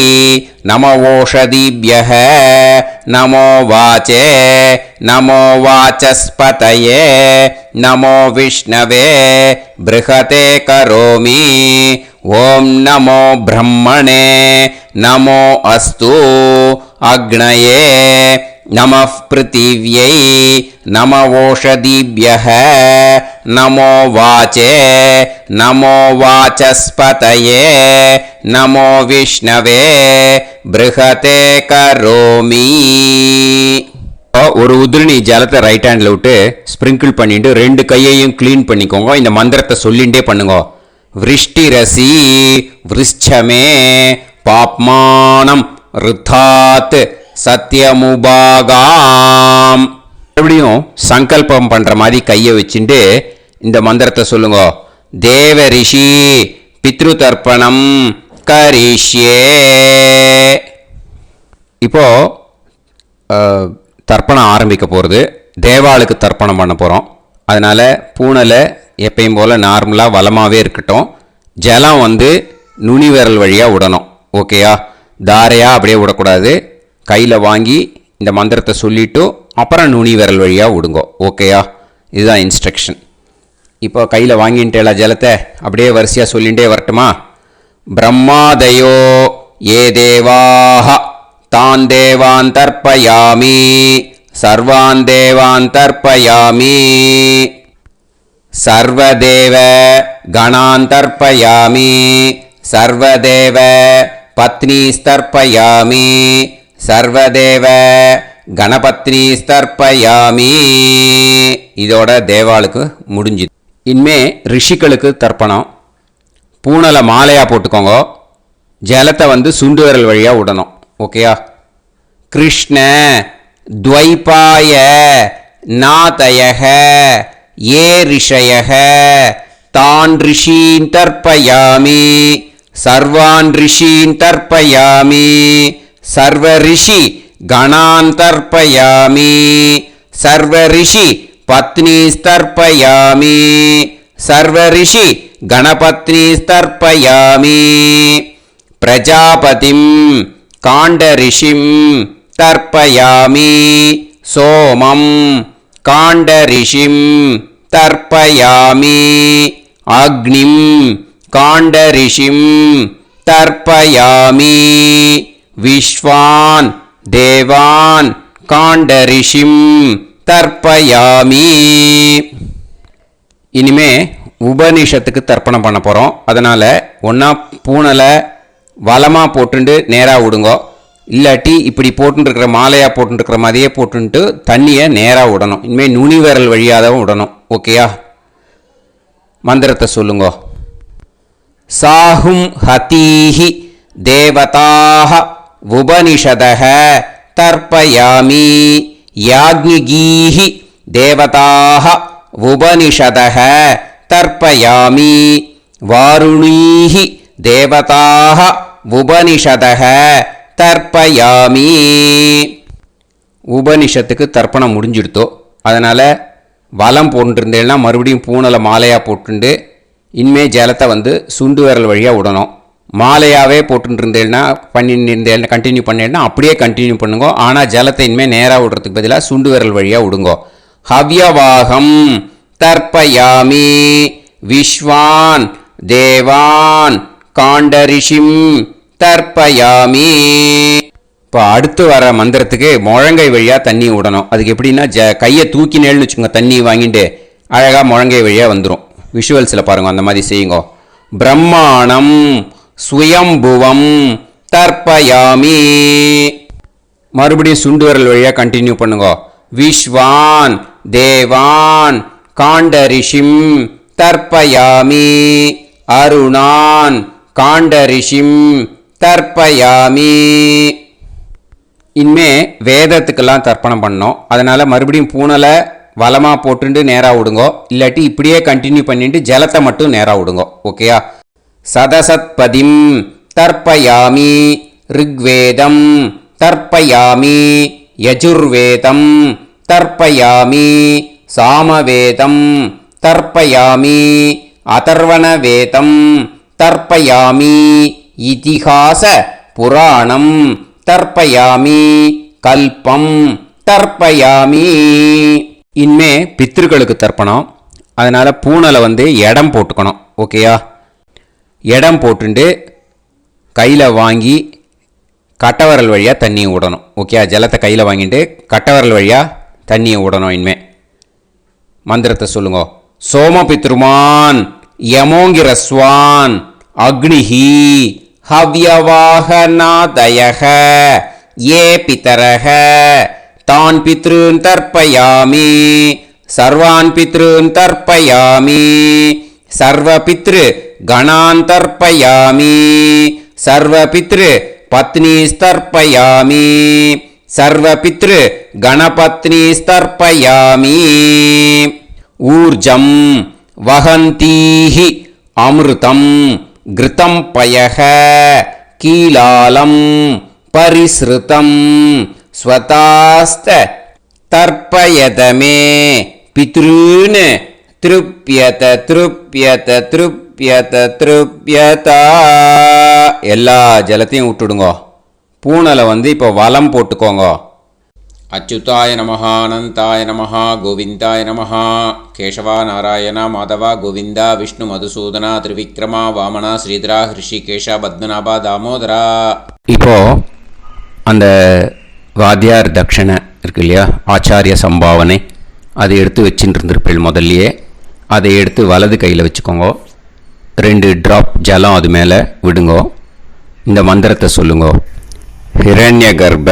நமவோஷதிभ्यः நமோ வாச்சே நமோ வாசஸ்பதயே நமோ விஷ்ணவே ப்ருஹதே கரோமி. ஓம் நமோ பிரம்மணே நமோ அஸ்து அக்னயே நமः பிருத்திவ்யை நமவோஷதிभ्यः நமோ வாச்சே நமோ வாசஸ்பதயே நமோ விஷ்ணவே ப்ருஹதே கரோமி. ஒரு உதிரணி ஜலத்தை ரைட் ஹேண்டில் விட்டு ஸ்ப்ரிங்கிள் பண்ணிட்டு ரெண்டு கையையும் க்ளீன் பண்ணிக்கோங்க. இந்த மந்திரத்தை சொல்லிகிட்டே பண்ணுங்க. விருஷ்டிரசி விருஷ்சமே பாப்மானம் ருத்தாத் சத்யமுபாகாம். மறுபடியும் சங்கல்பம் பண்ணுற மாதிரி கையை வச்சுட்டு இந்த மந்திரத்தை சொல்லுங்க. தேவ ரிஷி பித்ரு தர்ப்பணம் கரிஷ்யே. இப்போ தர்ப்பணம் ஆரம்பிக்க போகிறது. தேவாளுக்கு தர்ப்பணம் பண்ண போகிறோம். அதனால் பூனலை எப்பயும் போல் நார்மலாக வளமாகவே இருக்கட்டும். ஜலம் வந்து நுனி விரல் வழியாக விடணும். ஓகேயா? தாரையாக அப்படியே விடக்கூடாது. கையில் வாங்கி இந்த மந்திரத்தை சொல்லிவிட்டு அப்புறம் நுனி விரல் வழியாக விடுங்கோ. ஓகேயா? இதுதான் இன்ஸ்ட்ரக்ஷன். இப்போ கையில் வாங்கிட்டேல ஜலத்தை அப்படியே வரிசையாக சொல்லிகிட்டே வரட்டுமா? பிரம்மாதயோ ஏ தேவாஹ தான் தேவான் தர்ப்பயாமி சர்வான் தேவான் தர்ப்பயாமி சர்வதேவ கணான் தர்ப்பயாமி சர்வதேவ பத்னீஸ்தர்ப்பயாமி சர்வதேவ கணபத்னி ஸ்தர்ப்பயாமி. இதோட தேவாளுக்கு முடிஞ்சுது. இனிமே ரிஷிகளுக்கு தர்ப்பணம். பூனலை மாலையாக போட்டுக்கோங்க. ஜலத்தை வந்து சுண்டு விரல் வழியாக விடணும். ஓகேயா? கிருஷ்ண துவைபாய நாதயக ஏ ரிஷயக தான் ரிஷீன் தர்ப்பயாமி சர்வான் ரிஷீன் தர்ப்பயாமி சர்வ ரிஷி கணான் தர்ப்பயாமி சர்வ ரிஷி பத்னீஸ்தர்ப்பயாமி சர்வ ரிஷி கணபத்னீஸ்தர்ப்பயாமி பிரஜாபதிம் காண்டரிஷிம் தர்ப்பயாமி சோமம் காண்டரிஷிம் தர்ப்பயாமி அக்னிம் காண்டரிஷிம் தர்ப்பயாமி விஸ்வான் தேவான் காண்டரிஷிம் தர்ப்பயாமி. இனிமே உபனிஷத்துக்கு தர்ப்பணம் பண்ண போகிறோம். அதனால் ஒன்றா பூனலை வலமாக போட்டுண்டு நேராக விடுங்கோ. இல்லாட்டி இப்படி போட்டுருக்கிற மாலையாக போட்டுருக்கிற மாதிரியே போட்டுன்ட்டு தண்ணியை நேராக விடணும். இனிமேல் நுனி விரல் வழியாக தான் விடணும். ஓகேயா? மந்திரத்தை சொல்லுங்கோ. சாஹும் ஹதீஹி தேவதாக உபனிஷதஹ தர்ப்பயாமி யாக்ஞிகீஹி தேவதாக உபனிஷதஹ தர்ப்பயாமி வாருணீஹி தேவதாக உபனிஷதஹ தர்ப்பயாமி. உபனிஷத்துக்கு தர்ப்பணம் முடிஞ்சிடுத்தோ, அதனால் வலம் போட்டுருந்தேன்னா மறுபடியும் பூனலை மாலையாக போட்டுண்டு இனிமே ஜலத்தை வந்து சுண்டு விரல் வழியாக விடணும். மாலையாகவே போட்டுருந்தேன்னா பண்ணிருந்தேன் கண்டினியூ பண்ணேன்னா அப்படியே கண்டினியூ பண்ணுங்க. ஆனால் ஜலத்தை இனிமேல் நேராக விடுறதுக்கு பதிலாக சுண்டு விரல் வழியாக விடுங்கோ. ஹவ்யவாகம் தர்ப்பயாமி விஸ்வான் தேவான் காண்டரிஷிம் தர்ப்பயாமி. இப்போ அடுத்து வர மந்திரத்துக்கு முழங்கை வழியாக தண்ணி விடணும். அதுக்கு எப்படின்னா கையை தூக்கினேன்னு வச்சுக்கோங்க, தண்ணி வாங்கிட்டு அழகாக முழங்கை வழியாக வந்துடும். விஷுவல்ஸில் பாருங்க, அந்த மாதிரி செய்யுங்க. பிரம்மாணம் சுயம்புவம் தர்ப்பயாமி. மறுபடியும் சுண்டு விரல் வழியாக கண்டினியூ பண்ணுங்க. விஸ்வான் தேவான் காண்டரிஷிம் தர்ப்பயாமி அருணான் காண்டரிஷிம் தர்ப்பயாமி. இனிமே வேதத்துக்கெல்லாம் தர்ப்பணம் பண்ணோம். அதனால் மறுபடியும் பூனலை வலமாக போட்டுட்டு நேராக விடுங்கோ. இல்லாட்டி இப்படியே கண்டினியூ பண்ணிட்டு ஜலத்தை மட்டும் நேராக விடுங்கோ. ஓகேயா? சதசத்பதிம் தர்ப்பயாமி ரிக்வேதம் தர்ப்பயாமி யஜுர்வேதம் தர்ப்பயாமி சாமவேதம் தர்ப்பயாமி அதர்வணவேதம் தர்ப்பயாமி இதிஹாச புராணம் தர்ப்பயாமி கல்பம் தர்ப்பயாமி. இனிமே பித்ருக்களுக்கு தர்ப்பணம். அதனால் பூனலை வந்து இடம் போட்டுக்கணும். ஓகேயா? இடம் போட்டுண்டு கையில் வாங்கி கட்டவரல் வழியாக தண்ணியை விடணும். ஓகே? ஜலத்தை கையில் வாங்கிட்டு கட்டவரல் வழியாக தண்ணியை விடணும். இனிமே மந்திரத்தை சொல்லுங்க. சோமபித்ருமான் யமோங்கிரஸ்வான் அக்னிஹி ஹவ்யவாகநாதயக ஏ பிதரக தான் பித்ருன் தர்ப்பயாமி சர்வான் பித்ருன் தர்ப்பயாமி சர்வபித்ரு கணான் தர்ப்பயாமி சர்வபித்ரு பத்னிஸ்தர்ப்பயாமி சர்வபித்ரு கணபத்னிஸ்தர்ப்பயாமி. ஊர்ஜம் வஹந்தீஹி அமிர்தம் கிருதம் பயக கீலாலம் பரிஸ்ருதம் ஸ்வதாஸ்த தர்ப்பயதமே பித்ருன் திருப்யத திருப்யத திருப்யத திருப்யதா. எல்லா ஜலத்தையும் விட்டுடுங்கோ. பூனலை வந்து இப்போ வலம் போட்டுக்கோங்க. அச்சுதாய நமஹ அனந்தாய நமஹ கோவிந்தாய நமஹ கேசவா நாராயண மாதவா கோவிந்தா விஷ்ணு மதுசூதனா திரிவிக்ரமா வாமனா ஸ்ரீதரா ஹிருஷிகேஷா பத்மநாபா தாமோதரா. இப்போ அந்த வாத்தியார் தட்சணை இருக்கு இல்லையா, ஆச்சாரிய சம்பாவனை, அதை எடுத்து வச்சுட்டு இருந்திருப்பேன் முதல்லையே. அதை எடுத்து வலது கையில் வச்சுக்கோங்க. 2 ட்ராப் ஜலம் அது மேலே விடுங்கோ. இந்த மந்திரத்தை சொல்லுங்கோ. ஹிரண்ய கர்ப்ப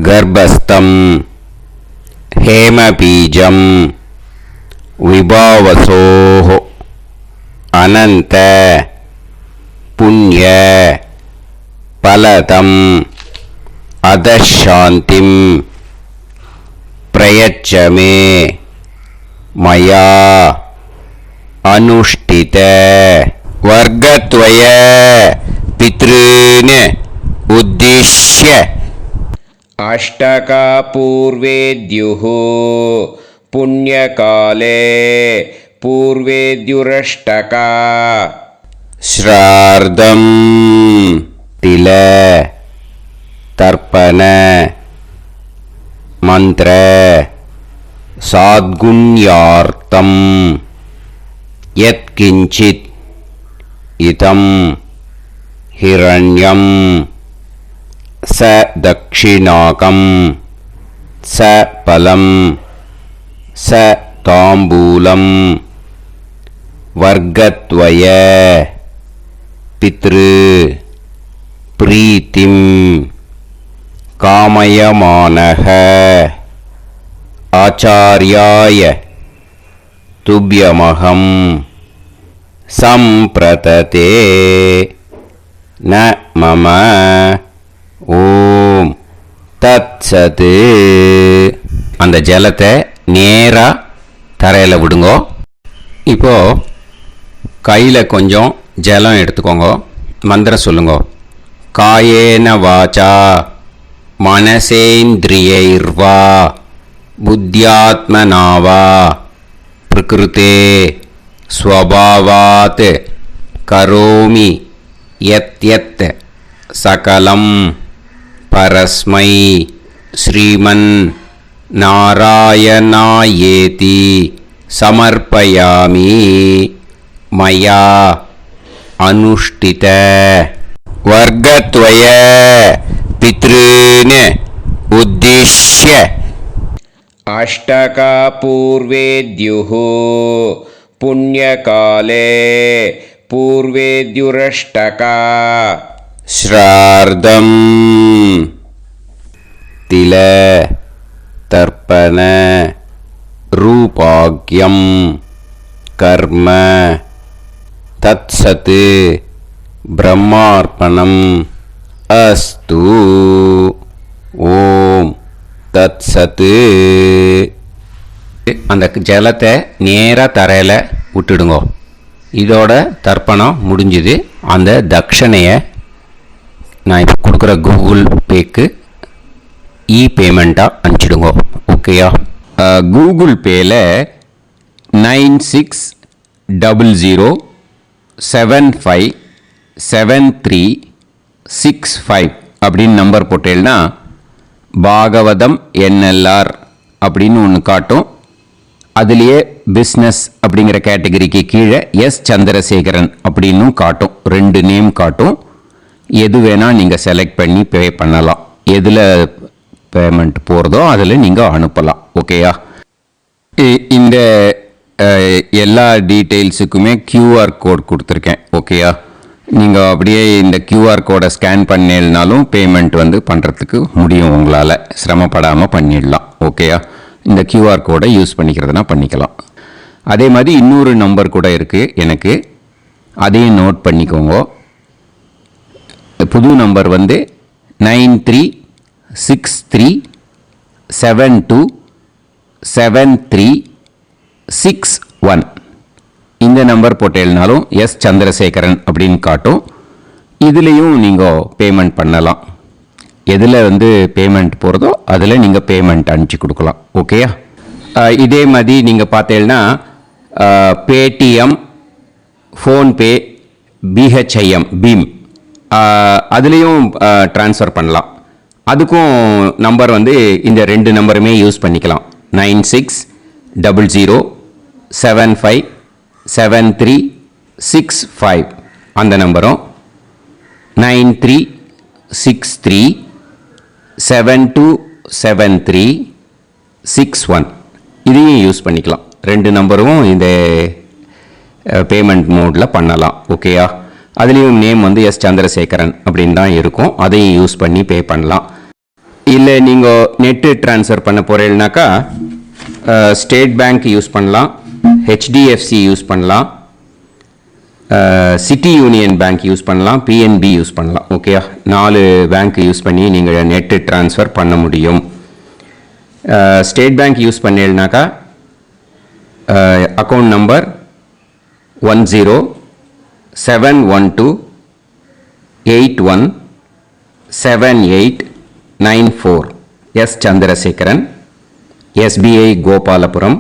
கர்ப்பஸ்தம் ஹேமபீஜம் விபாவசோஹ அனந்த புண்ணிய பலதம் அதசாந்திம் பிரயச்சமே மயா அனுஷ்டித வர்க்கத்வய பித்ருன் உத்திஷ்ய அஷ்டகா பூர்வேத்யுः புண்ணியகாலே பூர்வேத்யுரஷ்டகா ஸ்ரார்தம் தில தர்ப்பண மந்திர சாத்குண்யார்த்தம் யத்கிஞ்சித் இதம் ஹிரண்யம் ச தக்ஷிணாகம் ச பலம் ச தாம்பூலம் வர்க்கத்வய பித்ரு பிரீத்திம் காமயமானஹ ஆச்சார்யாய துப்யமகம் சம்பிரததே ந மம ஓம் தத்சது. அந்த ஜலத்தை நேராக தரையில் விடுங்கோ. இப்போது கையில் கொஞ்சம் ஜலம் எடுத்துக்கோங்க. மந்திரம் சொல்லுங்க. காயேன வாச்சா மனசேந்திரியைர்வா புத்தியாத்மனாவா பிரகிருதே ஸ்வபாவாத் கரோமி யத் யத் சகலம் பரஸ்மை ஸ்ரீமன் நாராயணாயேதி சமர்ப்பயாமி மயா அனுஷ்டித வர்க்கத்வய பித்ருன் உத்திஷ்ய அஷ்டகா பூர்வேத்யுः புண்ணியகாலே பூர்வேத்யுரஷ்டகா ஸ்ரார்தம் தில தர்ப்பண ரூபாக்யம் கர்ம தத்சத் பிரம்மார்ப்பணம் அஸ்து. ஓம் தத்சத். அந்த ஜலத்தை நேராக தரையில் விட்டுடுங்க. இதோட தர்ப்பணம் முடிஞ்சுது. அந்த தட்சணையை நான் இப்போ கொடுக்குற கூகுள் பேக்கு பேமெண்ட்டாக அனுப்பிச்சிடுங்க. ஓகேயா? கூகுள் பேயில் 9600757365 அப்படின்னு நம்பர் போட்டேன்னா பாகவதம் என்எல்ஆர் அப்படின்னு ஒன்று காட்டும். அதுலேயே பிஸ்னஸ் அப்படிங்கிற கேட்டகரிக்கு கீழே எஸ் சந்திரசேகரன் அப்படின்னும் காட்டும். 2 நேம் காட்டும். எது வேணால் நீங்கள் செலக்ட் பண்ணி பே பண்ணலாம். எதில் பேமெண்ட் போகிறதோ அதில் நீங்கள் அனுப்பலாம். ஓகேயா? இந்த எல்லா டீட்டெயில்ஸுக்குமே QR கோட் கொடுத்துருக்கேன். ஓகேயா? நீங்கள் அப்படியே இந்த QR கோடை ஸ்கேன் பண்ணினாலும் பேமெண்ட் பண்ணுறதுக்கு முடியும். உங்களால் சிரமப்படாமல் பண்ணிடலாம். ஓகேயா? இந்த QR கோடை யூஸ் பண்ணிக்கிறதுனா பண்ணிக்கலாம். அதே மாதிரி இன்னொரு நம்பர் கூட இருக்குது எனக்கு. அதையும் நோட் பண்ணிக்கோங்க. புது நம்பர் 9363727361. இந்த நம்பர் போட்டேன்னாலும் எஸ் சந்திரசேகரன் அப்படின்னு காட்டும். இதுலேயும் நீங்கள் பேமெண்ட் பண்ணலாம். எதில் பேமெண்ட் போகிறதோ அதில் நீங்கள் பேமெண்ட் அனுப்பிச்சி கொடுக்கலாம். ஓகேயா? இதே மாதிரி நீங்கள் பார்த்தேன்னா பேடிஎம், ஃபோன்பே, பிஹெச்ஐஎம், பீம் அதுலேயும் ட்ரான்ஸ்ஃபர் பண்ணலாம். அதுக்கும் நம்பர் இந்த 2 நம்பருமே யூஸ் பண்ணிக்கலாம். 9600757365 அந்த நம்பரும் 9363727361 இதையும் யூஸ் பண்ணிக்கலாம். 2 நம்பரும் இந்த பேமெண்ட் மோடில் பண்ணலாம். ஓகேயா? அதுலேயும் நேம் எஸ் சந்திரசேகரன் அப்படின்னு தான் இருக்கும். அதையும் யூஸ் பண்ணி பே பண்ணலாம். இல்லை நீங்கள் நெட்டு ட்ரான்ஸ்ஃபர் பண்ண போகிறீங்கனாக்கா ஸ்டேட் பேங்க் யூஸ் பண்ணலாம், HDFC யூஸ் பண்ணலாம், சிட்டி யூனியன் பேங்க் யூஸ் பண்ணலாம், PNB யூஸ் பண்ணலாம். ஓகேயா? 4 பேங்க் யூஸ் பண்ணி நீங்கள் நெட்டு ட்ரான்ஸ்ஃபர் பண்ண முடியும். ஸ்டேட் பேங்க் யூஸ் பண்ணீங்கனாக்கா account number 1071281789 S Chandrasekaran, SBI கோபாலபுரம்.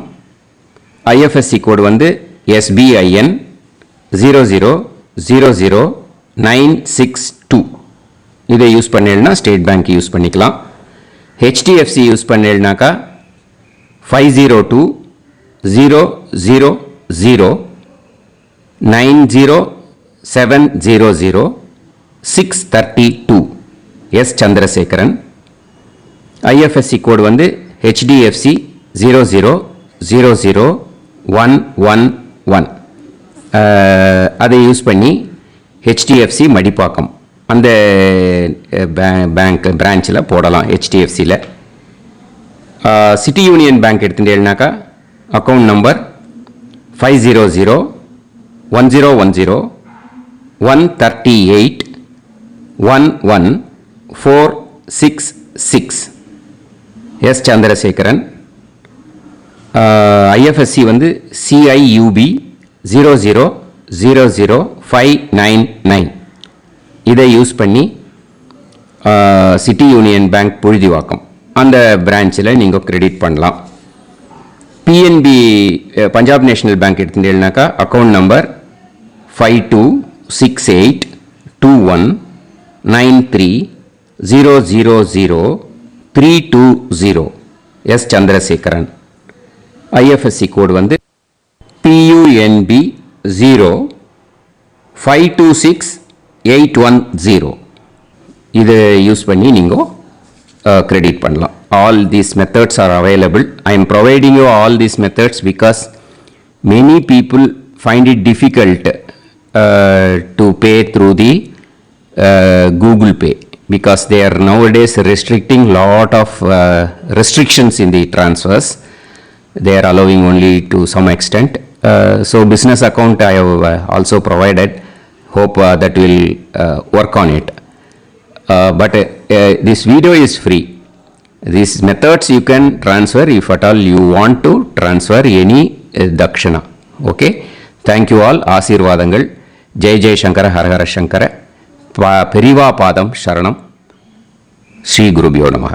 IFSC code SBIN 0000962. இதை யூஸ் பண்ணீங்கன்னா ஸ்டேட் பேங்க் யூஸ் பண்ணிக்கலாம். HDFC யூஸ் பண்ணீங்கனாக்கா 50200907000632 S Chandrasekaran. IFSC code HDFC 0000111. அதை யூஸ் பண்ணி HDFC மடிப்பாக்கம் அந்த பேங்க் பிரான்ச்சில் போடலாம். HDFCயில் சிட்டி யூனியன் பேங்க் எடுத்துட்டேன்னாக்கா account number 5001001381146 S Chandrasekaran. IFSC வந்து CIUB 0000599. இதை யூஸ் பண்ணி சிட்டி யூனியன் பேங்க் புழுதிவாக்கம் அந்த பிரான்ச்சில் நீங்கள் கிரெடிட் பண்ணலாம். PNB பஞ்சாப் நேஷனல் பேங்க் எடுத்துட்டீங்கன்னாக்கா account number 52682193000320 S Chandrasekaran. IFSC code வந்து PUNB 0526810. இதை யூஸ் பண்ணி நீங்கள் கிரெடிட் பண்ணலாம். All these methods are available. I am providing you all these methods because many people find it difficult to pay through the Google Pay because they are nowadays restricting lot of restrictions in the transfers. They are allowing only to some extent. So business account I have also provided. Hope that will work on it. But this video is free. These methods you can transfer if at all you want to transfer any dakshana. Okay. Thank you all. ஆசீர்வாதங்கள். ஜெய் ஜெய் சங்கர ஹரஹர சங்கர. பெரிவா பாதம் சரணம். ஸ்ரீ குருபியோ நமः.